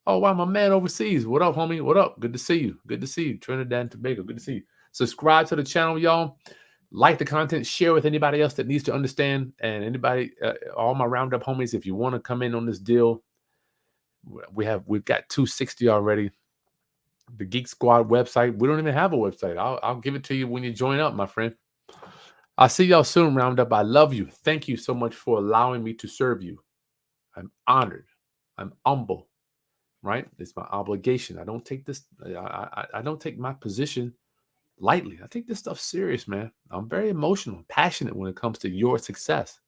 Oh, wow, my man overseas. What up, homie? What up? Good to see you. Good to see you. Trinidad and Tobago. Good to see you. Subscribe to the channel, y'all. Like the content. Share with anybody else that needs to understand. And anybody, all my Roundup homies, if you want to come in on this deal, we've got 260 already. The Geek Squad website. We don't even have a website. I'll give it to you when you join up, my friend. I'll see y'all soon, Roundup. I love you. Thank you so much for allowing me to serve you. I'm honored. I'm humble, right? It's my obligation. I don't take this. I don't take my position lightly. I take this stuff serious, man. I'm very emotional, passionate when it comes to your success.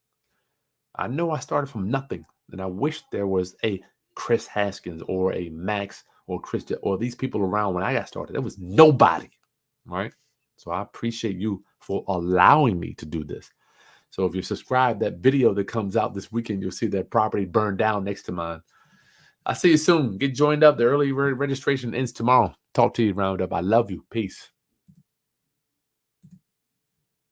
I know I started from nothing, and I wish there was a Chris Haskins or a Max or Christian or these people around when I got started. There was nobody, right? So I appreciate you for allowing me to do this. So if you subscribe, that video that comes out this weekend, you'll see that property burned down next to mine. I'll see you soon. Get joined up. The early registration ends tomorrow. Talk to you, Roundup. I love you. Peace.